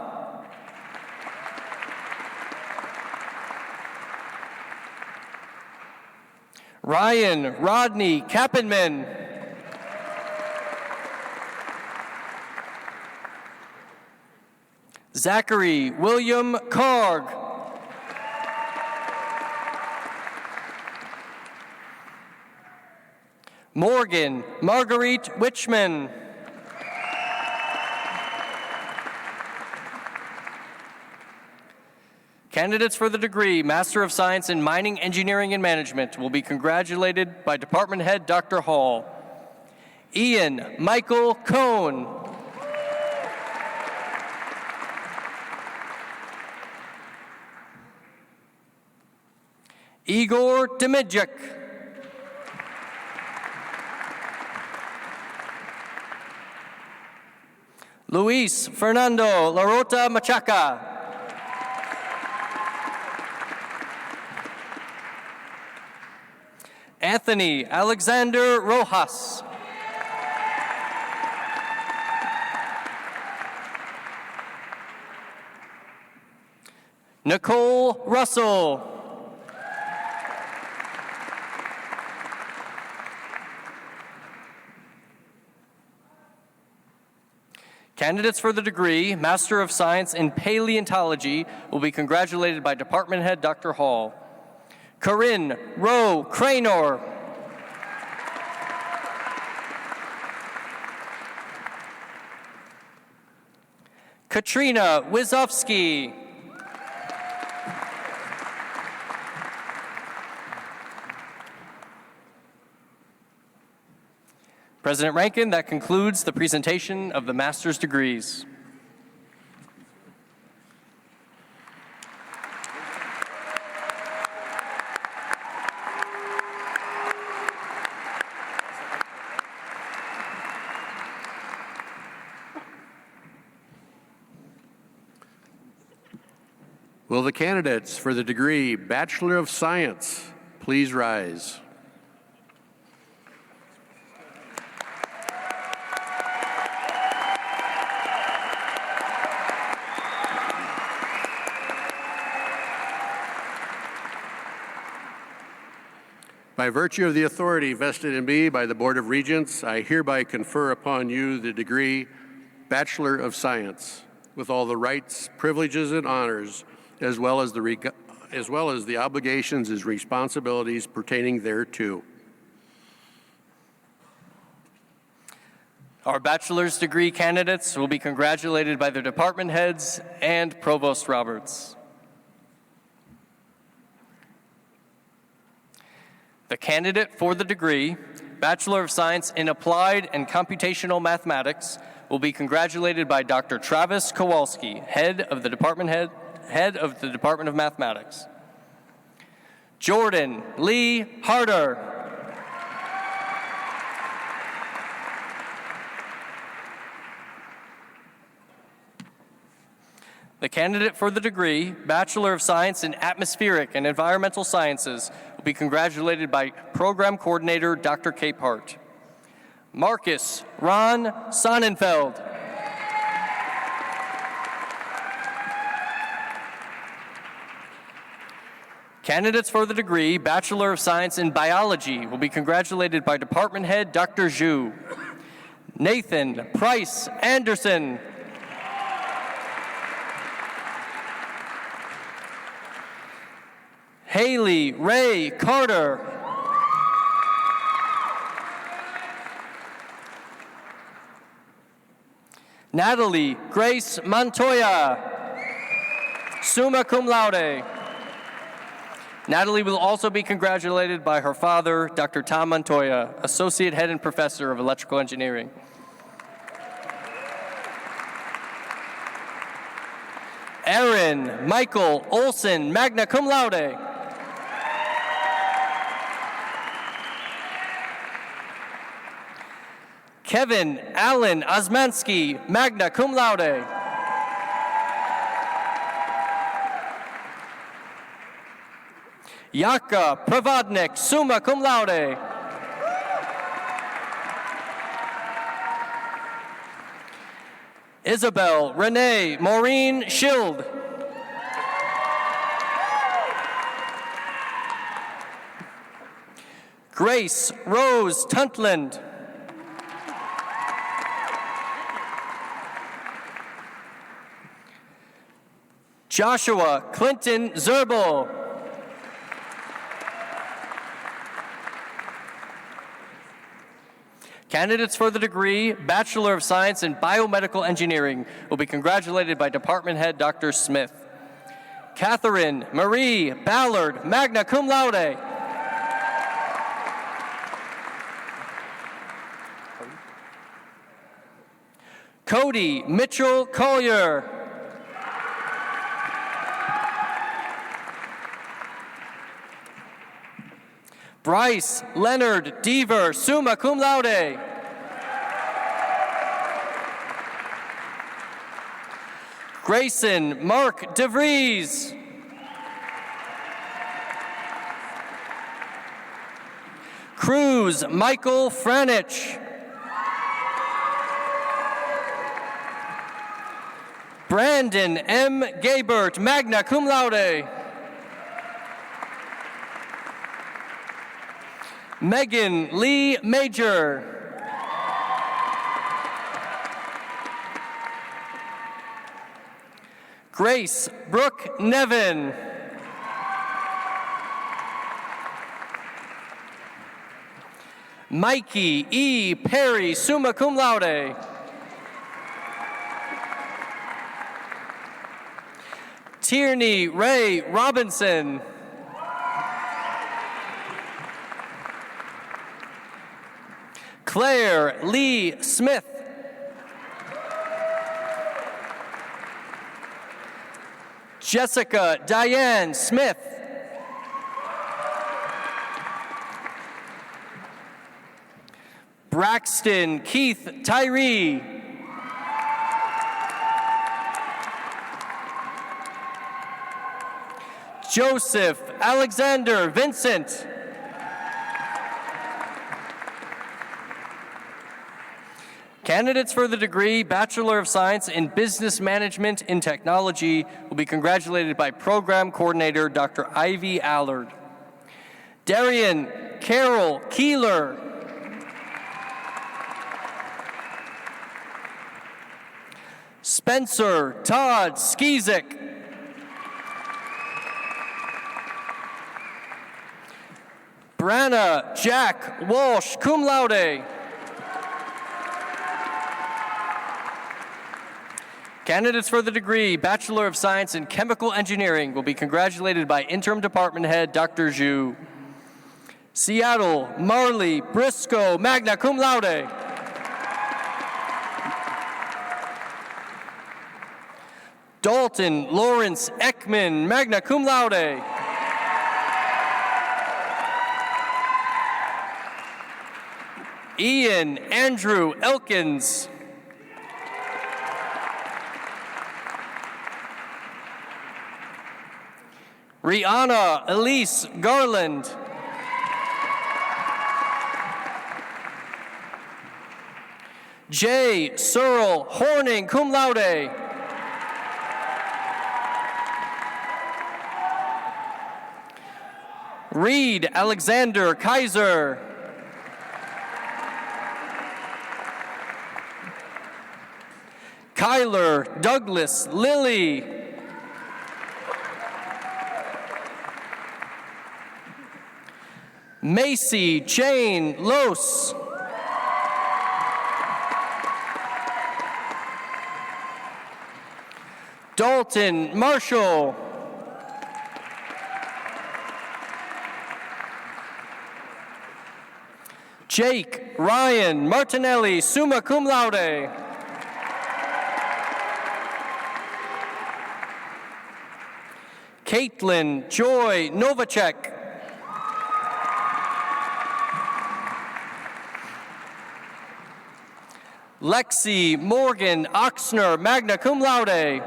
Ryan Rodney Kappenman. Zachary William Karg. Morgan Marguerite Witchman. Candidates for the degree Master of Science in Mining, Engineering, and Management will be congratulated by Department Head Dr. Hall. Ian Michael Cohn. Igor Demidjuk. Luis Fernando Larota Machaca. Anthony Alexander Rojas. Nicole Russell. Candidates for the degree Master of Science in Paleontology will be congratulated by Department Head Dr. Hall. Corinne Rowe Cranor. Katrina Wizowski. President Rankin, that concludes the presentation of the master's degrees. Will the candidates for the degree Bachelor of Science please rise? By virtue of the authority vested in me by the Board of Regents, I hereby confer upon you the degree Bachelor of Science, with all the rights, privileges, and honors, as well as the obligations and responsibilities pertaining thereto. Our bachelor's degree candidates will be congratulated by their department heads and Provost Roberts. The candidate for the degree Bachelor of Science in Applied and Computational Mathematics will be congratulated by Dr. Travis Kowalski, Head of the Department of Mathematics. Jordan Lee Harder. The candidate for the degree Bachelor of Science in Atmospheric and Environmental Sciences will be congratulated by Program Coordinator Dr. Capehart. Marcus Ron Sonnenfeld. Candidates for the degree Bachelor of Science in Biology will be congratulated by Department Head Dr. Zhu. Nathan Price Anderson. Haley Ray Carter. Natalie Grace Montoya, summa cum laude. Natalie will also be congratulated by her father, Dr. Tom Montoya, Associate Head and Professor of Electrical Engineering. Aaron Michael Olson, magna cum laude. Kevin Allen Osmansky, magna cum laude. Yaka Pravadnik, summa cum laude. Isabel Renee Maureen Schild. Grace Rose Tuntland. Joshua Clinton Zerbel. Candidates for the degree Bachelor of Science in Biomedical Engineering will be congratulated by Department Head Dr. Smith. Catherine Marie Ballard, magna cum laude. Cody Mitchell Collier. Bryce Leonard Deaver, summa cum laude. Grayson Mark DeVries. Cruz Michael Franich. Brandon M. Gabert, magna cum laude. Megan Lee Major. Grace Brooke Nevin. Mikey E. Perry, summa cum laude. Tierney Ray Robinson. Claire Lee Smith. Jessica Diane Smith. Braxton Keith Tyree. Joseph Alexander Vincent. Candidates for the degree Bachelor of Science in Business Management in Technology will be congratulated by Program Coordinator Dr. Ivy Allard. Darian Carol Keeler. Spencer Todd Skizik. Branna Jack Walsh, cum laude. Candidates for the degree Bachelor of Science in Chemical Engineering will be congratulated by Interim Department Head Dr. Zhu. Seattle Marley Briscoe, magna cum laude. Dalton Lawrence Ekman, magna cum laude. Ian Andrew Elkins. Rihanna Elise Garland. Jay Searle Horning, cum laude. Reed Alexander Kaiser. Kyler Douglas Lilly. Macy Jane Los. Dalton Marshall. Jake Ryan Martinelli, summa cum laude. Caitlin Joy Novacek. Lexi Morgan Oxner, magna cum laude.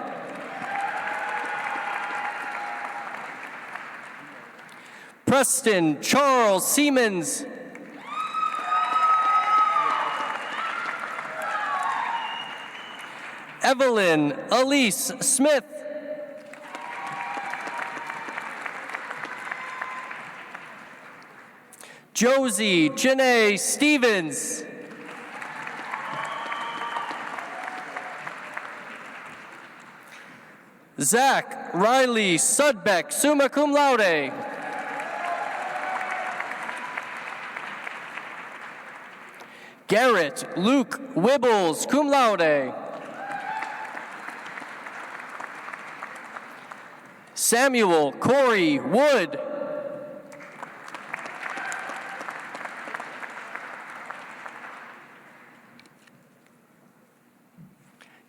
Preston Charles Siemens. Evelyn Elise Smith. Josie Janae Stevens. Zach Riley Sudbeck, summa cum laude. Garrett Luke Wibbles, cum laude. Samuel Corey Wood.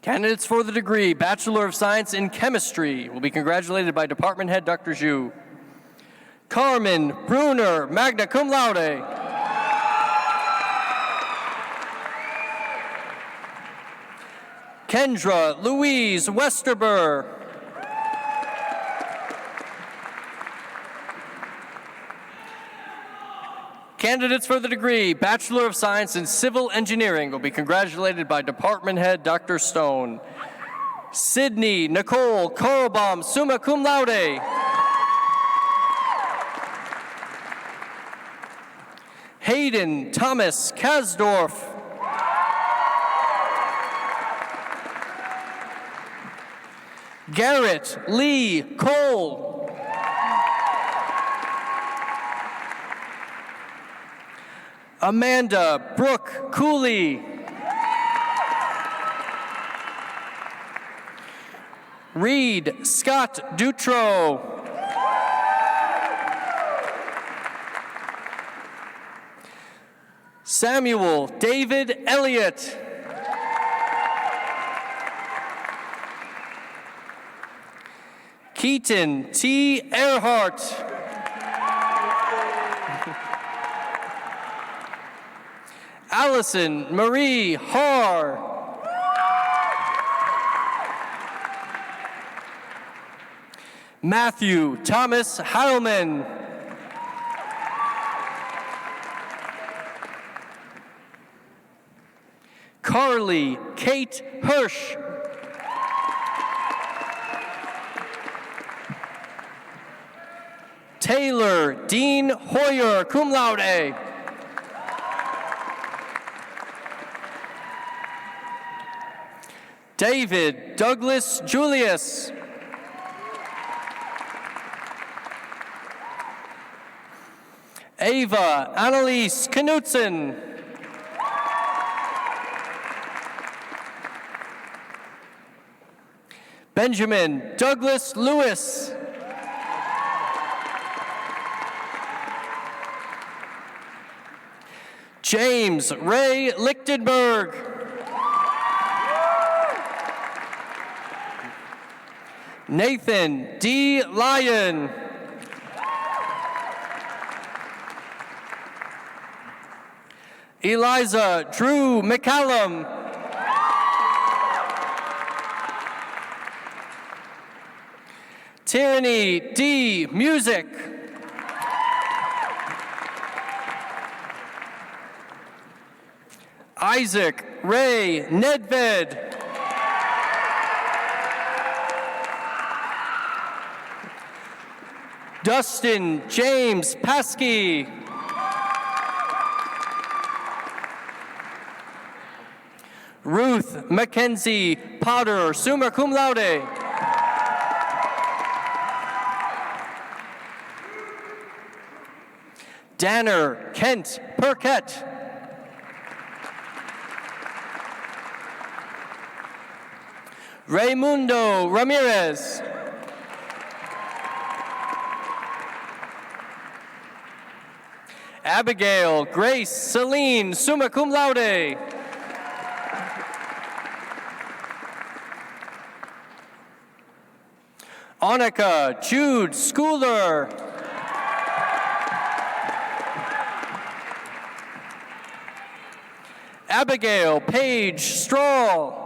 Candidates for the degree Bachelor of Science in Chemistry will be congratulated by Department Head Dr. Zhu. Carmen Bruner, magna cum laude. Kendra Louise Westerber. Candidates for the degree Bachelor of Science in Civil Engineering will be congratulated by Department Head Dr. Stone. Sydney Nicole Korlbaum, summa cum laude. Hayden Thomas Kasdorf. Garrett Lee Cole. Amanda Brooke Cooley. Reed Scott Dutro. Samuel David Elliott. Keaton T. Earhart. Allison Marie Haar. Matthew Thomas Heilman. Carly Kate Hirsch. Taylor Dean Hoyer, cum laude. David Douglas Julius. Ava Annalise Knutson. Benjamin Douglas Lewis. James Ray Lichtenberg. Nathan D. Lyon. Eliza Drew McCallum. Tyranny D. Music. Isaac Ray Nedved. Dustin James Paskey. Ruth Mackenzie Potter, summa cum laude. Danner Kent Perkett. Raymundo Ramirez. Abigail Grace Celine, summa cum laude. Annika Jude Schooler. Abigail Paige Strahl.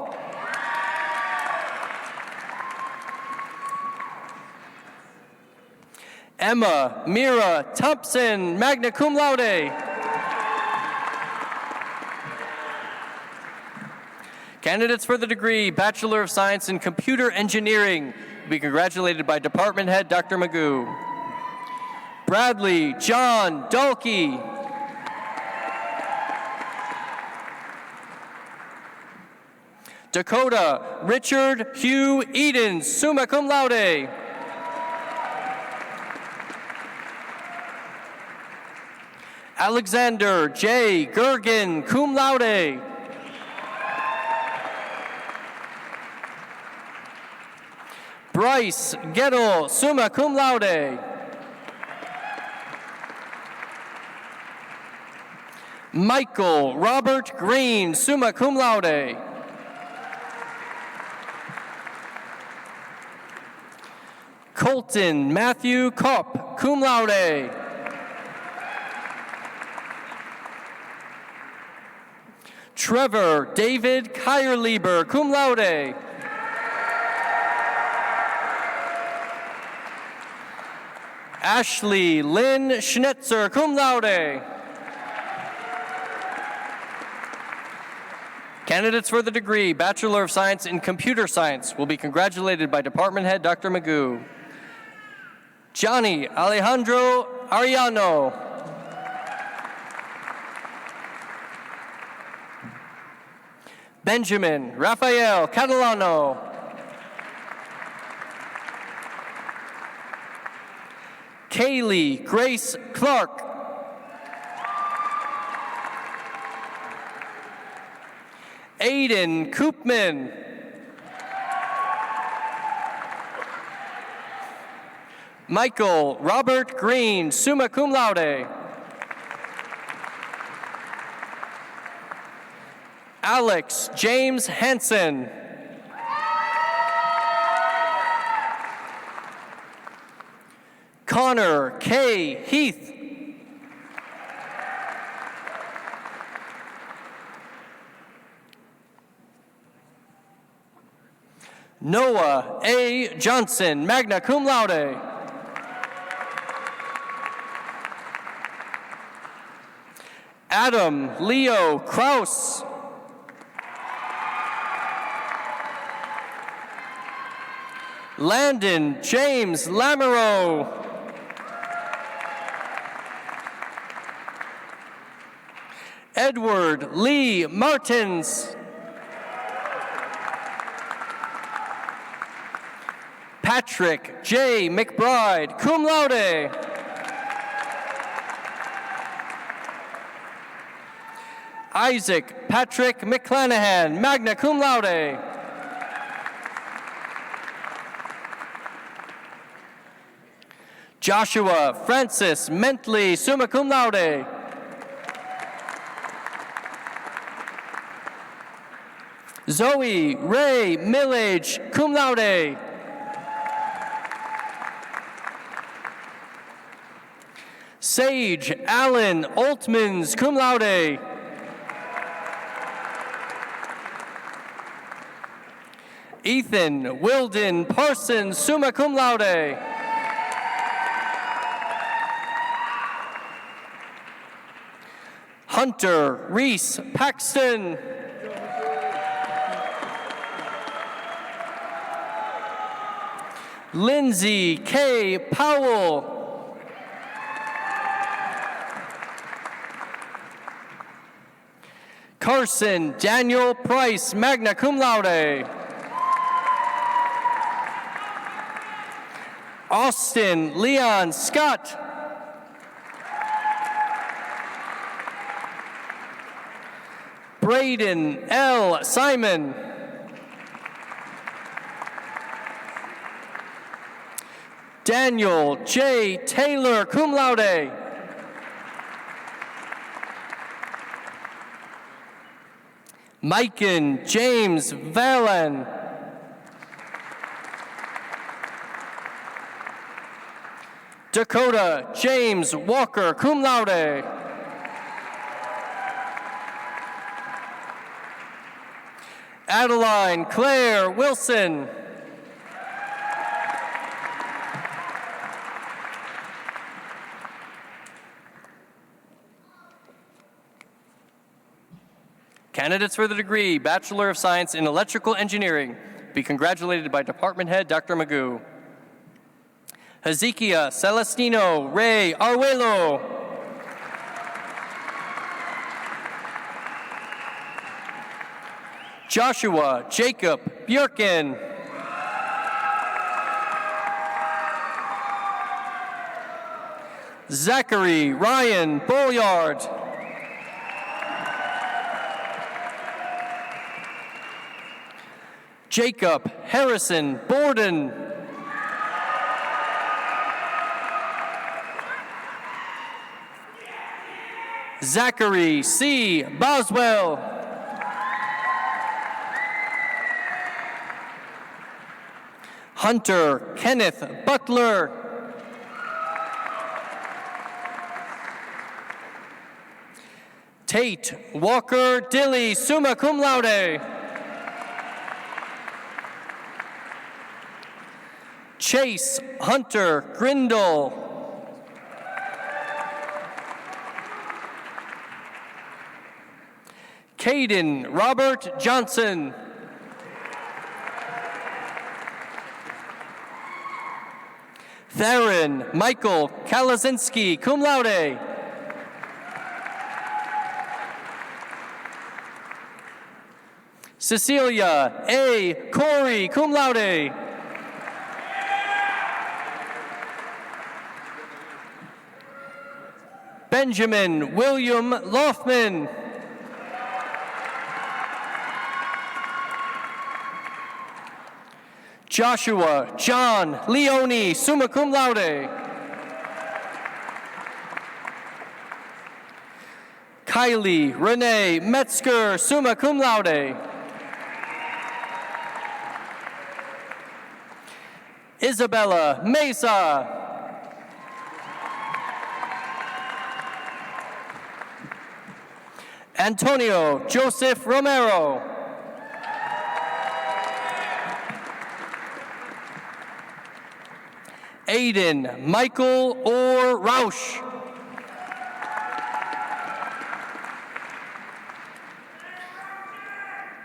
Emma Mira Thompson, magna cum laude. Candidates for the degree Bachelor of Science in Computer Engineering will be congratulated by Department Head Dr. Magoo. Bradley John Dalkey. Dakota Richard Hugh Eden, summa cum laude. Alexander J. Gergen, cum laude. Bryce Gettle, summa cum laude. Michael Robert Green, summa cum laude. Colton Matthew Kopp, cum laude. Trevor David Kierlieber, cum laude. Ashley Lynn Schnetzer, cum laude. Candidates for the degree Bachelor of Science in Computer Science will be congratulated by Department Head Dr. Magoo. Johnny Alejandro Ariano. Benjamin Rafael Catalano. Kaylee Grace Clark. Aiden Koopman. Michael Robert Green, summa cum laude. Alex James Hansen. Connor K. Heath. Noah A. Johnson, magna cum laude. Adam Leo Kraus. Landon James Lamoureux. Edward Lee Martins. Patrick J. McBride, cum laude. Isaac Patrick McClanahan, magna cum laude. Joshua Francis Mentley, summa cum laude. Zoe Ray Millage, cum laude. Sage Allen Altmans, cum laude. Ethan Wilden Parsons, summa cum laude. Hunter Reese Paxton. Lindsay K. Powell. Carson Daniel Price, magna cum laude. Austin Leon Scott. Braden L. Simon. Daniel J. Taylor, cum laude. Miken James Valen. Dakota James Walker, cum laude. Adeline Claire Wilson. Candidates for the degree Bachelor of Science in Electrical Engineering be congratulated by Department Head Dr. Magoo. Hezekiah Celestino Ray Arguello. Joshua Jacob Bjorken. Zachary Ryan Bolyard. Jacob Harrison Borden. Zachary C. Boswell. Hunter Kenneth Butler. Tate Walker Dilly, summa cum laude. Chase Hunter Grindle. Caden Robert Johnson. Theron Michael Kalazinski, cum laude. Cecilia A. Corey, cum laude. Benjamin William Loftman. Joshua John Leone, summa cum laude. Kylie Renee Metzger, summa cum laude. Isabella Mesa. Antonio Joseph Romero. Aiden Michael Orr Rausch.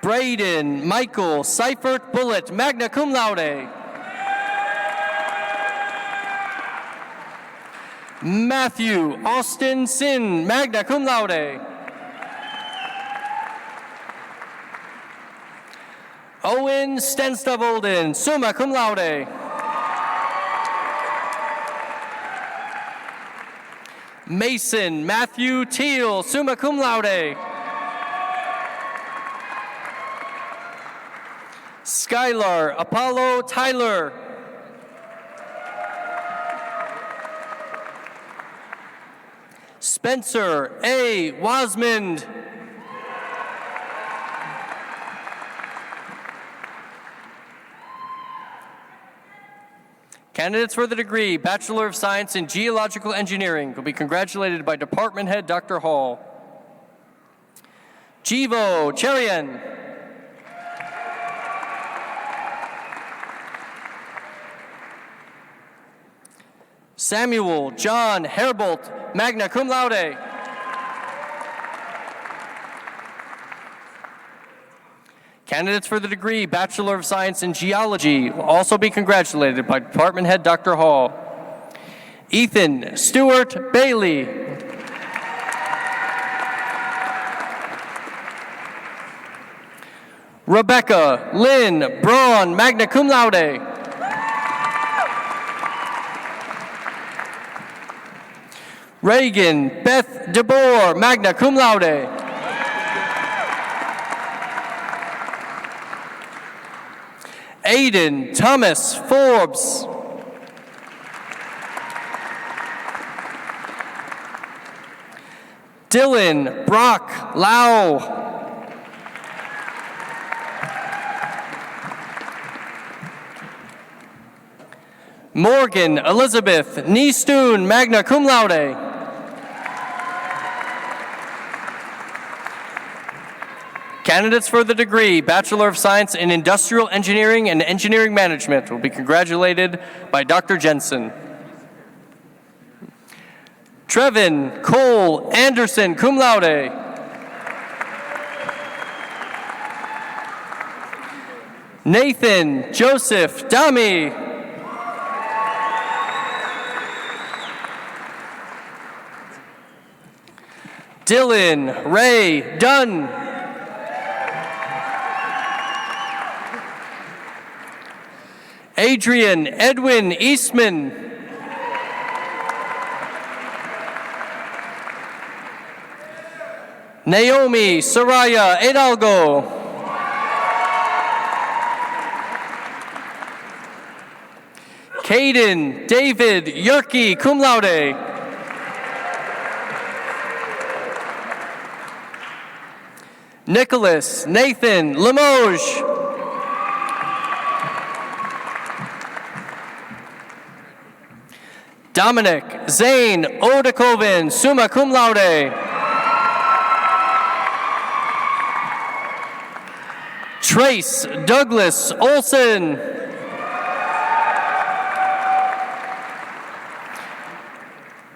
Braden Michael Seifert Bullitt, magna cum laude. Matthew Austin Sin, magna cum laude. Owen Stenstavolden, summa cum laude. Mason Matthew Teal, summa cum laude. Skylar Apollo Tyler. Spencer A. Wasmond. Candidates for the degree Bachelor of Science in Geological Engineering will be congratulated by Department Head Dr. Hall. Jivo Cherian. Samuel John Herbolt, magna cum laude. Candidates for the degree Bachelor of Science in Geology will also be congratulated by Department Head Dr. Hall. Ethan Stewart Bailey. Rebecca Lynn Braun, magna cum laude. Reagan Beth DeBoer, magna cum laude. Aiden Thomas Forbes. Dylan Brock Lau. Morgan Elizabeth Neestoon, magna cum laude. Candidates for the degree Bachelor of Science in Industrial Engineering and Engineering Management will be congratulated by Dr. Jensen. Trevin Cole Anderson, cum laude. Nathan Joseph Dami. Dylan Ray Dunn. Adrian Edwin Eastman. Naomi Soraya Hidalgo. Caden David Yerke, cum laude. Nicholas Nathan Limoges. Dominic Zane Odekoven, summa cum laude. Trace Douglas Olson.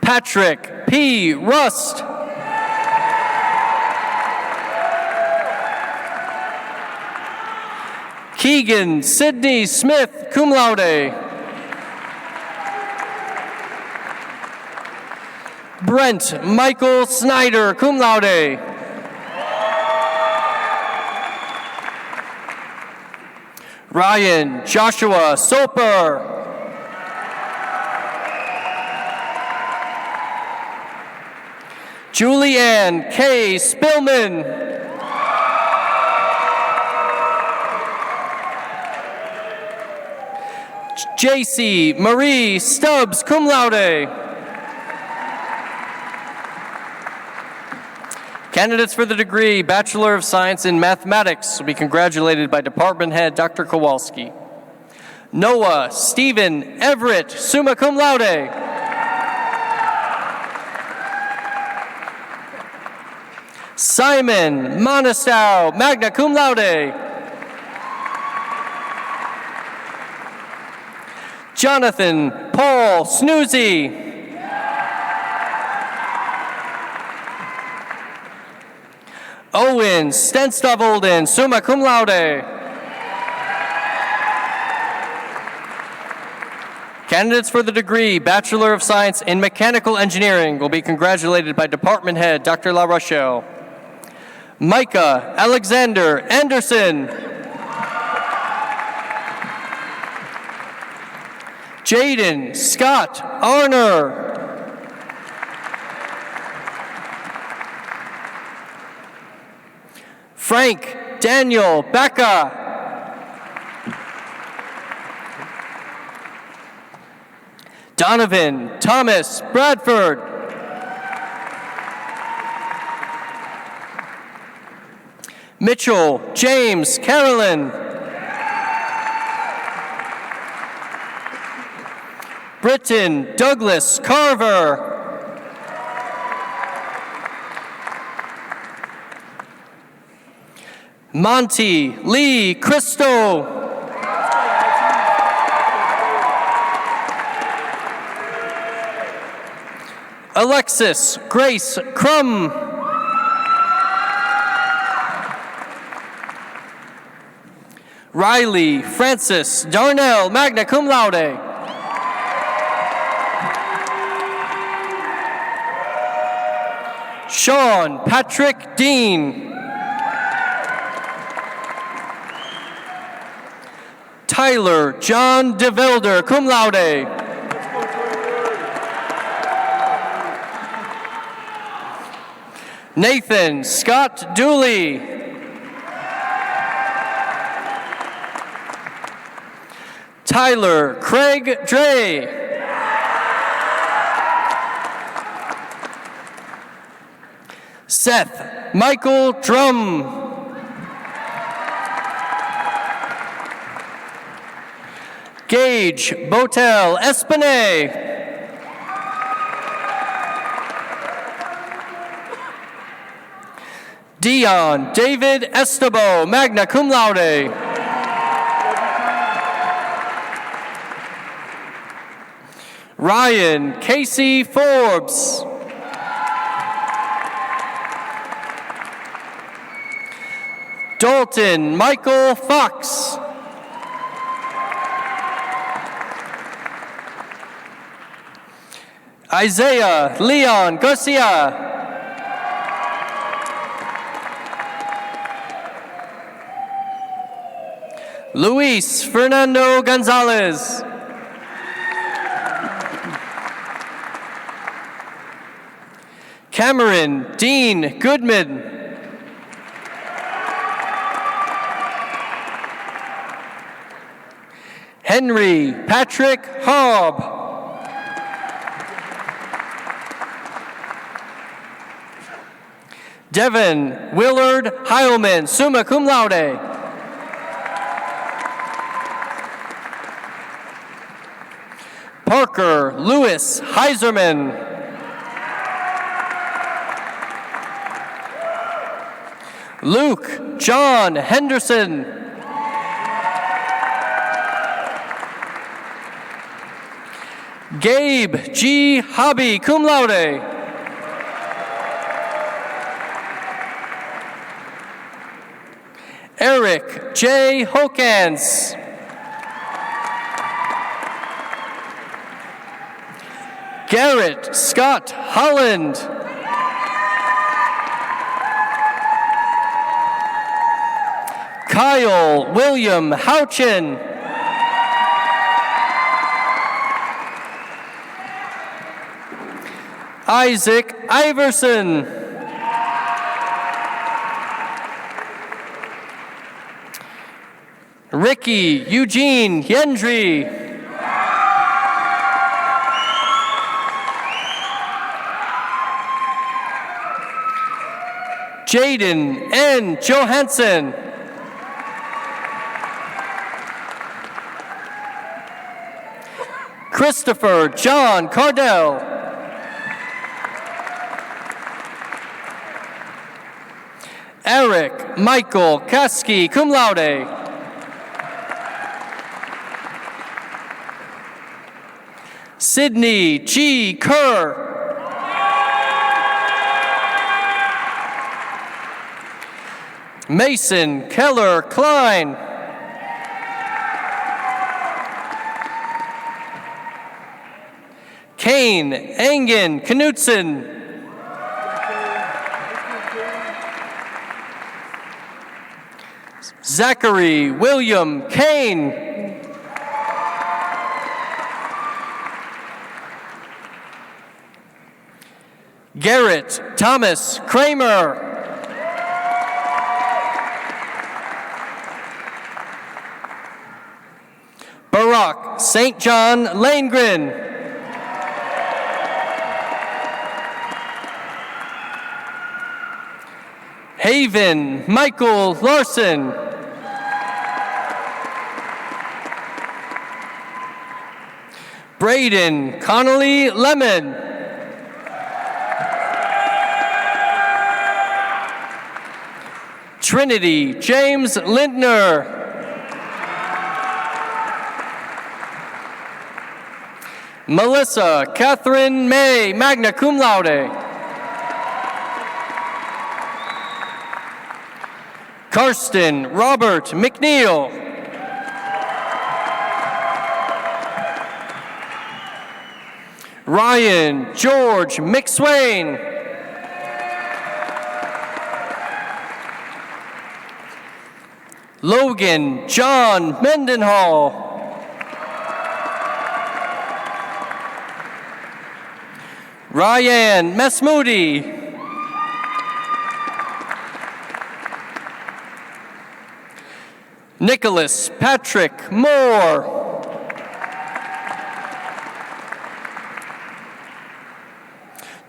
Patrick P. Rust. Keegan Sidney Smith, cum laude. Brent Michael Snyder, cum laude. Ryan Joshua Soper. Julianne K. Spillman. J.C. Marie Stubbs, cum laude. Candidates for the degree Bachelor of Science in Mathematics will be congratulated by Department Head Dr. Kowalski. Noah Stephen Everett, summa cum laude. Simon Monastow, magna cum laude. Jonathan Paul Snoozy. Owen Stenstovolden, summa cum laude. Candidates for the degree Bachelor of Science in Mechanical Engineering will be congratulated by Department Head Dr. La Rochelle. Micah Alexander Anderson. Jaden Scott Arner. Frank Daniel Becca. Donovan Thomas Bradford. Mitchell James Carolyn. Britton Douglas Carver. Monty Lee Christo. Alexis Grace Crum. Riley Francis Darnell, magna cum laude. Sean Patrick Dean. Tyler John DeVilder, cum laude. Nathan Scott Dooley. Tyler Craig Dre. Seth Michael Drum. Gage Botel Espinay. Dion David Estebo, magna cum laude. Ryan Casey Forbes. Dalton Michael Fox. Isaiah Leon Garcia. Luis Fernando Gonzalez. Cameron Dean Goodman. Henry Patrick Hobb. Devin Willard Heilman, summa cum laude. Parker Lewis Heiserman. Luke John Henderson. Gabe G. Hobby, cum laude. Eric J. Hokans. Garrett Scott Holland. Kyle William Houchin. Isaac Iverson. Ricky Eugene Yendry. Jaden N. Johansson. Christopher John Cardell. Eric Michael Kasky, cum laude. Sydney G. Kerr. Mason Keller Klein. Kane Engen Knutson. Zachary William Kane. Garrett Thomas Kramer. Barack St. John Lanegren. Haven Michael Larson. Braden Connolly Lemon. Trinity James Lindner. Melissa Catherine May, magna cum laude. Karsten Robert McNeil. Ryan George McSwain. Logan John Mendenhall. Ryan Mesmoudi. Nicholas Patrick Moore.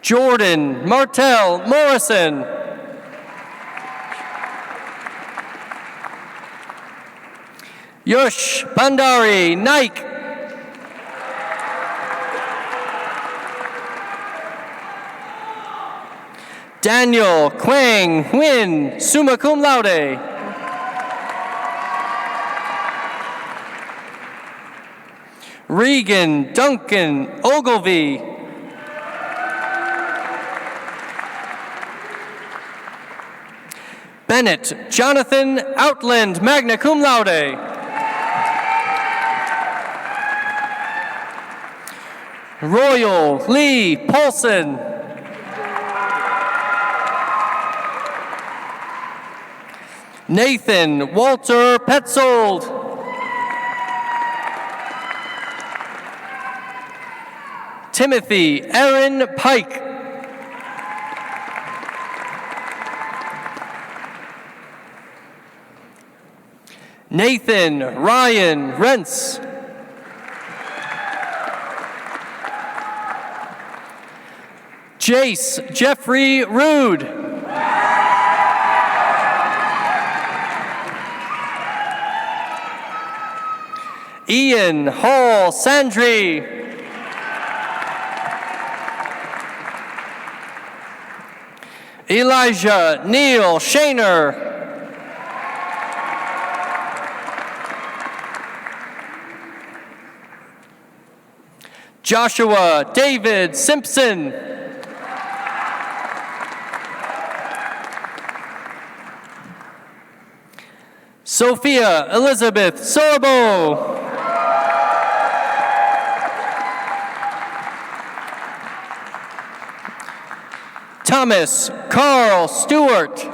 Jordan Martell Morrison. Yush Bandari Naik. Daniel Quang Nguyen, summa cum laude. Regan Duncan Ogilvy. Bennett Jonathan Outland, magna cum laude. Royal Lee Paulson. Nathan Walter Petzold. Timothy Aaron Pike. Nathan Ryan Rentz. Jace Jeffrey Rude. Ian Hall Sandry. Elijah Neal Shaner. Joshua David Simpson. Sophia Elizabeth Sorbo. Thomas Carl Stewart.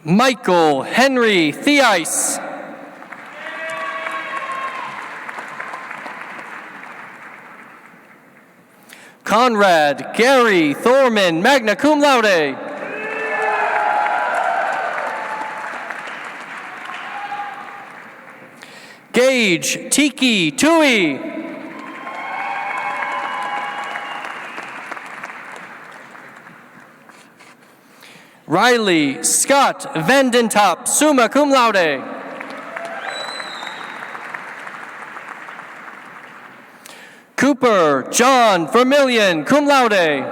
Michael Henry Theis. Conrad Gary Thorman, magna cum laude. Gage Tiki Tui. Riley Scott Vandentop, summa cum laude. Cooper John Vermillion, cum laude.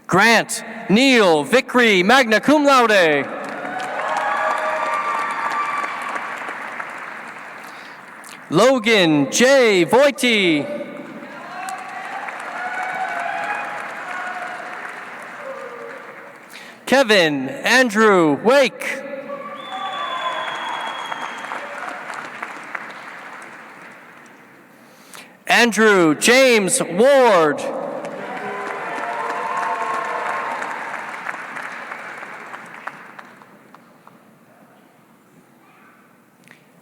Grant Neil Vickery, magna cum laude. Logan J. Voitie. Kevin Andrew Wake. Andrew James Ward.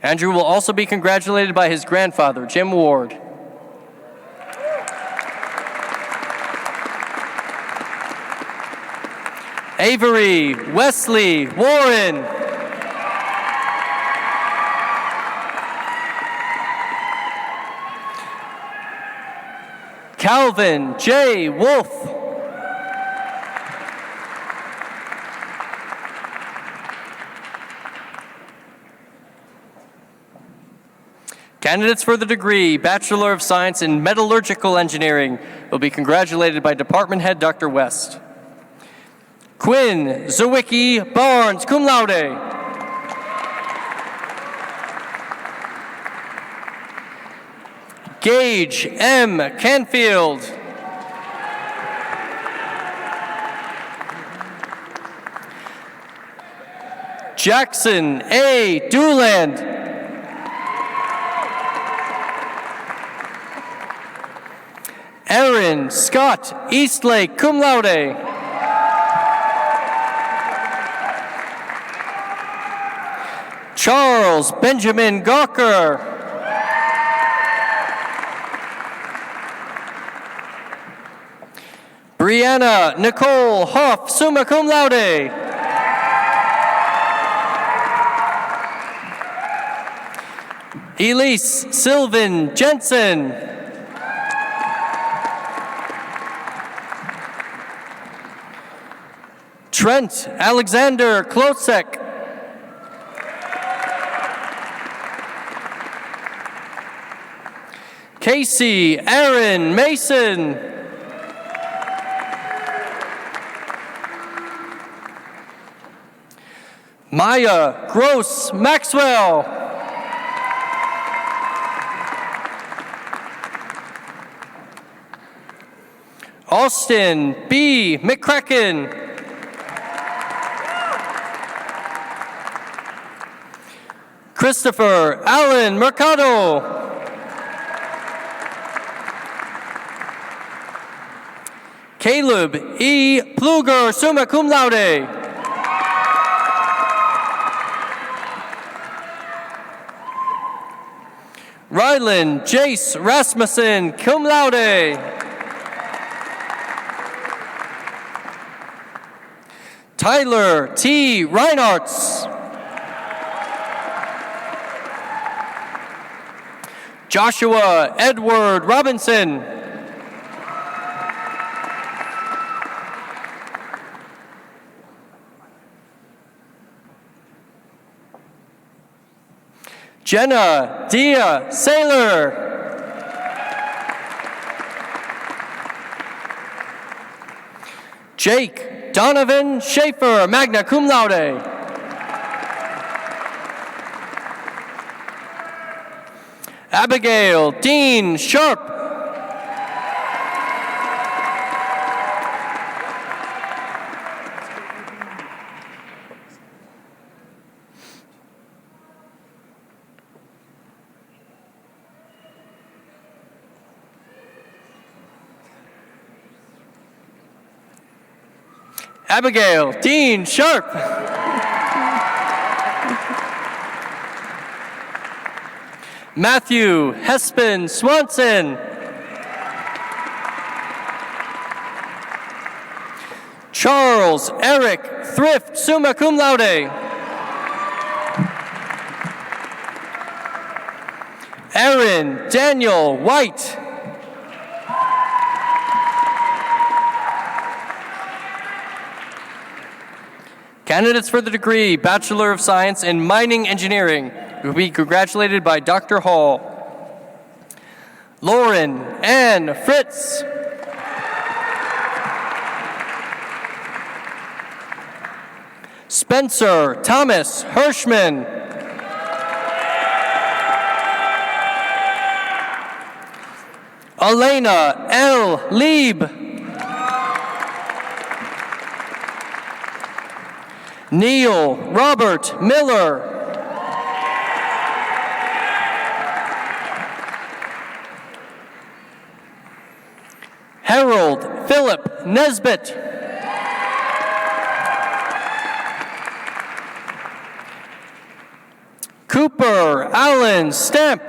Andrew will also be congratulated by his grandfather, Jim Ward. Avery Wesley Warren. Calvin J. Wolf. Candidates for the degree Bachelor of Science in Metallurgical Engineering will be congratulated by Department Head Dr. West. Quinn Zawicki Barnes, cum laude. Gage M. Canfield. Jackson A. Dooland. Aaron Scott Eastlake, cum laude. Charles Benjamin Gawker. Brianna Nicole Hoff, summa cum laude. Elise Sylvan Jensen. Trent Alexander Klosek. Casey Aaron Mason. Maya Gross Maxwell. Austin B. McCracken. Christopher Allen Mercado. Caleb E. Pluger, summa cum laude. Rylan Jace Rasmussen, cum laude. Tyler T. Reinhartz. Joshua Edward Robinson. Jenna Dia Saylor. Jake Donovan Schaefer, magna cum laude. Abigail Dean Sharp. Abigail Dean Sharp. Matthew Hespen Swanson. Charles Eric Thrift, summa cum laude. Aaron Daniel White. Candidates for the degree Bachelor of Science in Mining Engineering will be congratulated by Dr. Hall. Lauren Ann Fritz. Spencer Thomas Hirschman. Elena L. Lieb. Neil Robert Miller. Harold Philip Nesbitt. Cooper Allen Stamp.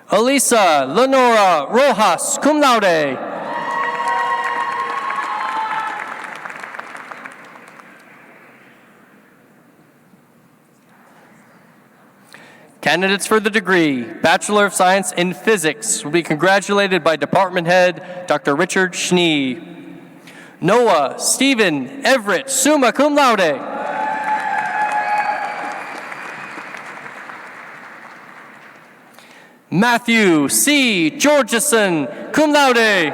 Elisa Lenora Rojas, cum laude. Candidates for the degree Bachelor of Science in Physics will be congratulated by Department Head Dr. Richard Schnee. Noah Stephen Everett, summa cum laude. Matthew C. Georgeson, cum laude.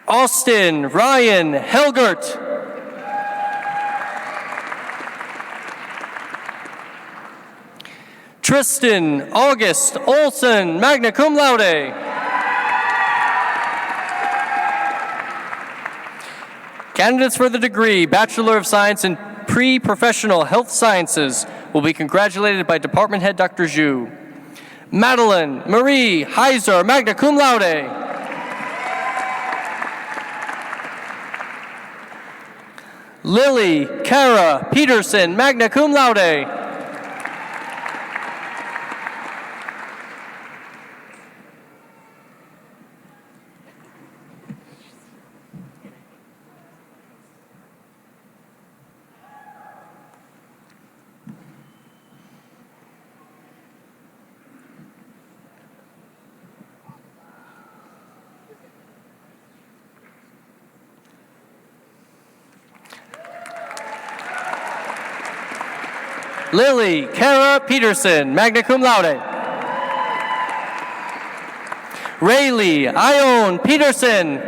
Austin Ryan Helgert. Tristan August Olson, magna cum laude. Candidates for the degree Bachelor of Science in Pre-Professional Health Sciences will be congratulated by Department Head Dr. Zhu. Madeline Marie Heiser, magna cum laude. Lily Kara Peterson, magna cum laude. Lily Kara Peterson, magna cum laude. Rayleigh Ione Peterson.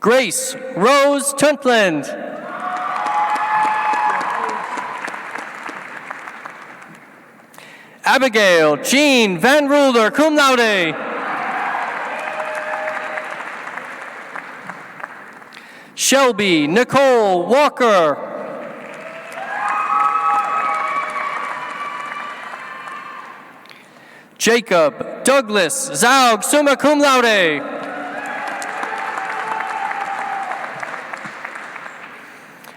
Grace Rose Tuntland. Abigail Jean Van Ruler, cum laude. Shelby Nicole Walker. Jacob Douglas Zaug, summa cum laude.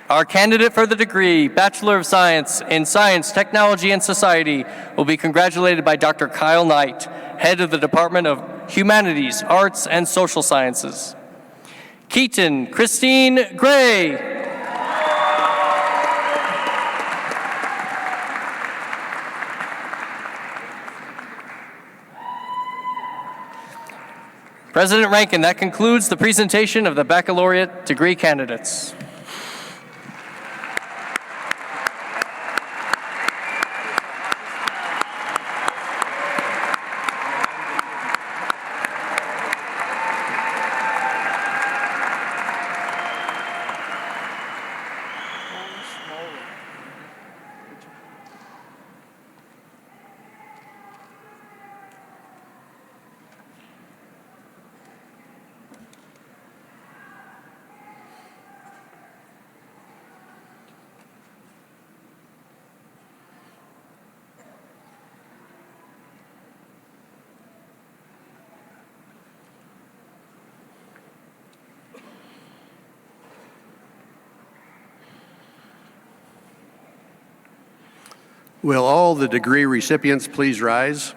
Our candidate for the degree, Bachelor of Science in Science, Technology, and Society, will be congratulated by Dr. Kyle Knight, head of the Department of Humanities, Arts, and Social Sciences. Keaton Christine Gray. President Rankin, that concludes the presentation of the baccalaureate degree candidates. Will all the degree recipients please rise?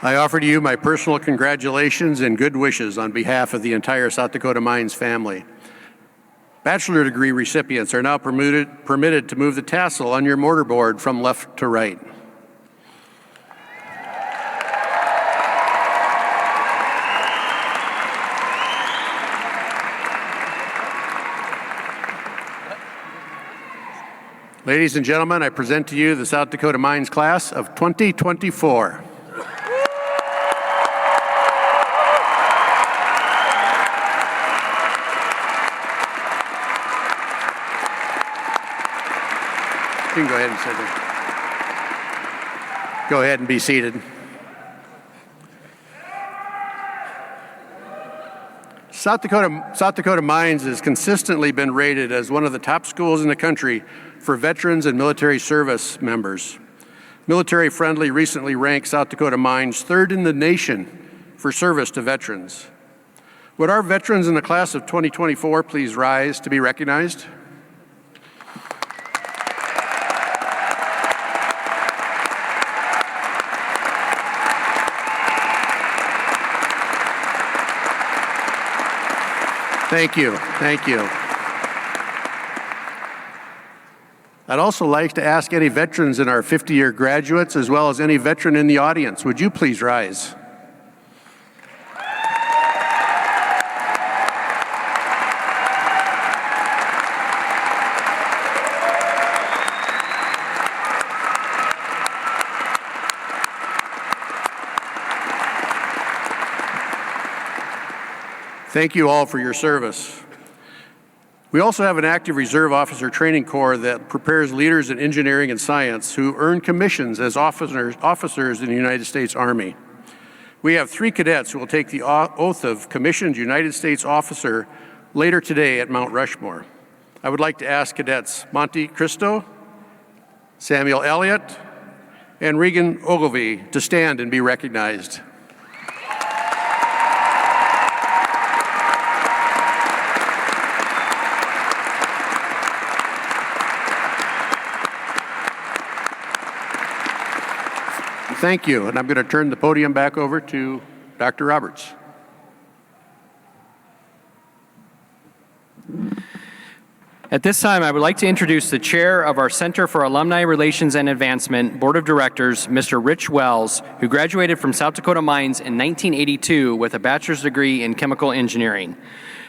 I offer to you my personal congratulations and good wishes on behalf of the entire South Dakota Mines family. Bachelor degree recipients are now permitted to move the tassel on your mortarboard from left to right. Ladies and gentlemen, I present to you the South Dakota Mines class of 2024. You can go ahead and sit down. Go ahead and be seated. South Dakota Mines has consistently been rated as one of the top schools in the country for veterans and military service members. Military Friendly recently ranked South Dakota Mines third in the nation for service to veterans. Would our veterans in the class of 2024 please rise to be recognized? Thank you. Thank you. I'd also like to ask any veterans in our 50-year graduates, as well as any veteran in the audience, would you please rise? Thank you all for your service. We also have an active Reserve Officer Training Corps that prepares leaders in engineering and science who earn commissions as officers in the United States Army. We have 3 cadets who will take the oath of Commissioned United States Officer later today at Mount Rushmore. I would like to ask Cadets Monty Cristo, Samuel Elliott, and Regan Ogilvie to stand and be recognized. Thank you, and I'm going to turn the podium back over to Dr. At this time, I would like to introduce the chair of our Center for Alumni Relations and Advancement Board of Directors, Mr. Rich Wells, who graduated from South Dakota Mines in 1982 with a bachelor's degree in chemical engineering.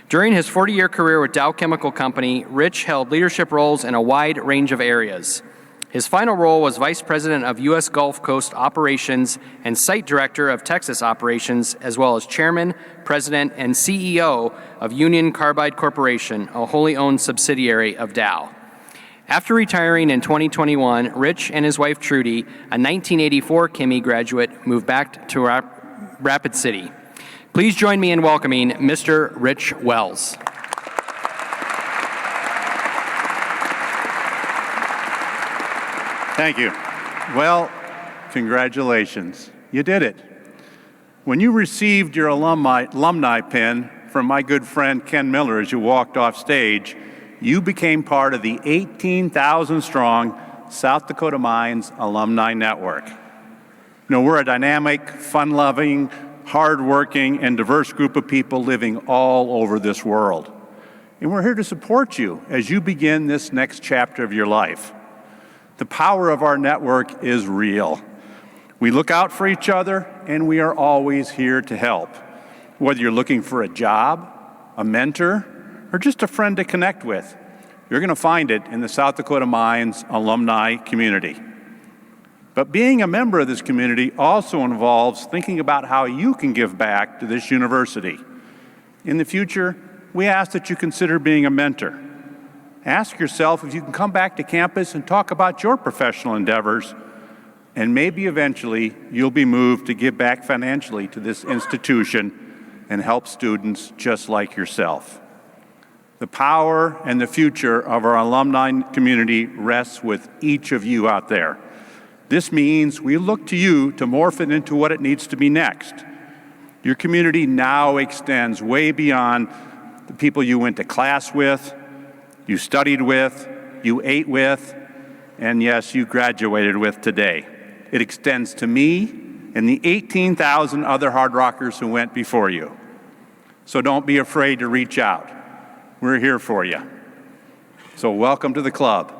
During his 40-year career with Dow Chemical Company, Rich held leadership roles in a wide range of areas. His final role was Vice President of U.S. Gulf Coast Operations and Site Director of Texas Operations, as well as Chairman, President, and CEO of Union Carbide Corporation, a wholly owned subsidiary of Dow. After retiring in 2021, Rich and his wife Trudy, a 1984 Kimmy graduate, moved back to Rapid City. Please join me in welcoming Mr. Rich Wells. Thank you. Well, congratulations. You did it. When you received your alumni pin from my good friend Ken Miller as you walked off stage, you became part of the 18,000-strong South Dakota Mines Alumni Network. You know, we're a dynamic, fun-loving, hard-working, and diverse group of people living all over this world. And we're here to support you as you begin this next chapter of your life. The power of our network is real. We look out for each other, and we are always here to help. Whether you're looking for a job, a mentor, or just a friend to connect with, you're going to find it in the South Dakota Mines alumni community. But being a member of this community also involves thinking about how you can give back to this university. In the future, we ask that you consider being a mentor. Ask yourself if you can come back to campus and talk about your professional endeavors, and maybe eventually you'll be moved to give back financially to this institution and help students just like yourself. The power and the future of our alumni community rests with each of you out there. This means we look to you to morph it into what it needs to be next. Your community now extends way beyond the people you went to class with, you studied with, you ate with, and yes, you graduated with today. It extends to me and the 18,000 other hard rockers who went before you. So don't be afraid to reach out. We're here for you. So welcome to the club.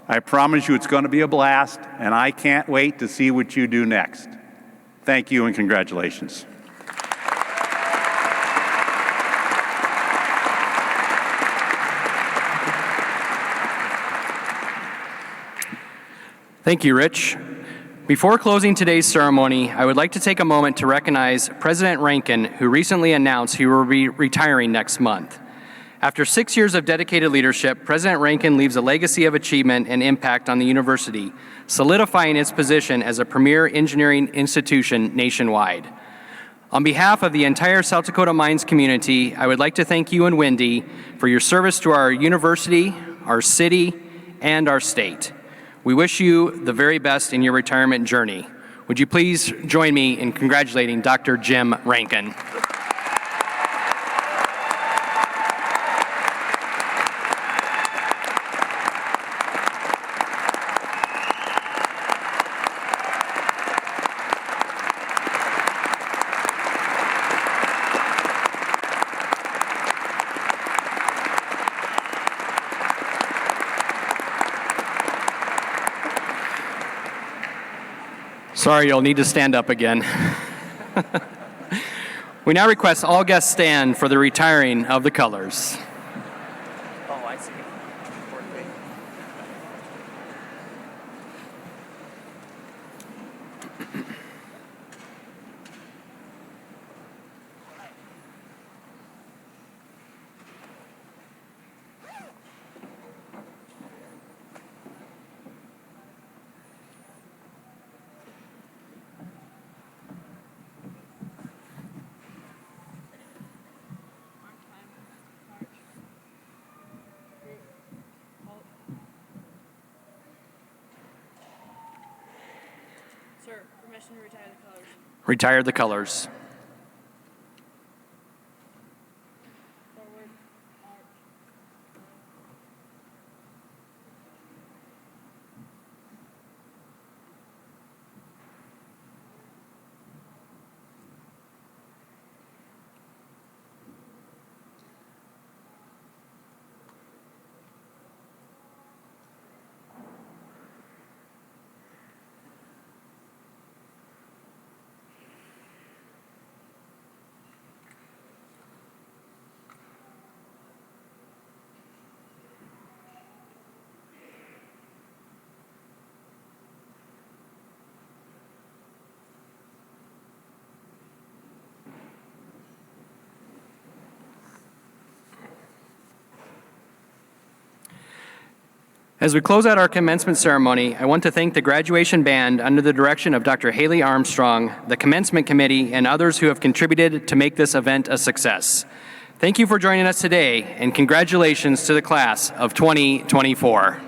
I promise you it's going to be a blast, and I can't wait to see what you do next. Thank you and congratulations. Thank you, Rich. Before closing today's ceremony, I would like to take a moment to recognize President Rankin, who recently announced he will be retiring next month. After 6 years of dedicated leadership, President Rankin leaves a legacy of achievement and impact on the university, solidifying its position as a premier engineering institution nationwide. On behalf of the entire South Dakota Mines community, I would like to thank you and Wendy for your service to our university, our city, and our state. We wish you the very best in your retirement journey. Would you please join me in congratulating Dr. Jim Rankin? Sorry, you'll need to stand up again. We now request all guests stand for the retiring of the colors. Oh, I see. Sir, permission to retire the colors. Retire the colors. Forward, march. As we close out our commencement ceremony, I want to thank the graduation band under the direction of Dr. Haley Armstrong, the commencement committee, and others who have contributed to make this event a success. Thank you for joining us today, and congratulations to the class of 2024.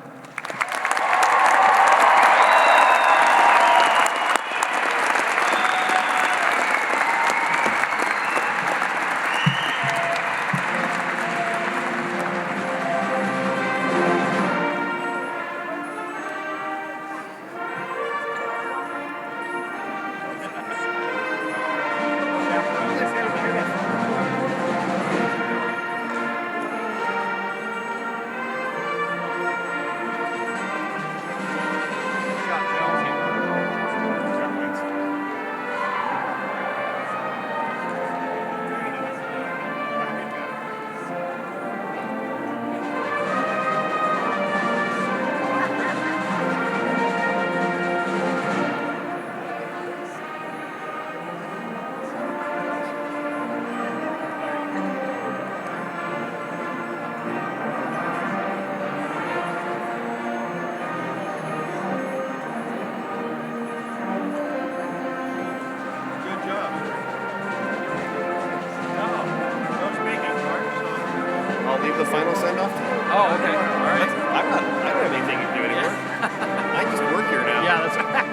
The final send-off to you? Oh, okay. All right. I don't have anything to do anymore. I just work here now. Yeah, that's right.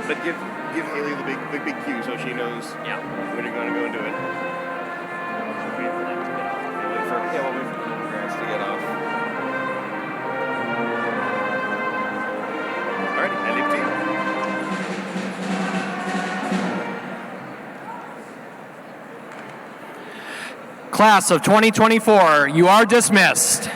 But give Haley the big cue so she knows when you're going to go and do it. We'll wait for the grass to get off. All right, handing to you. Class of 2024, you are dismissed.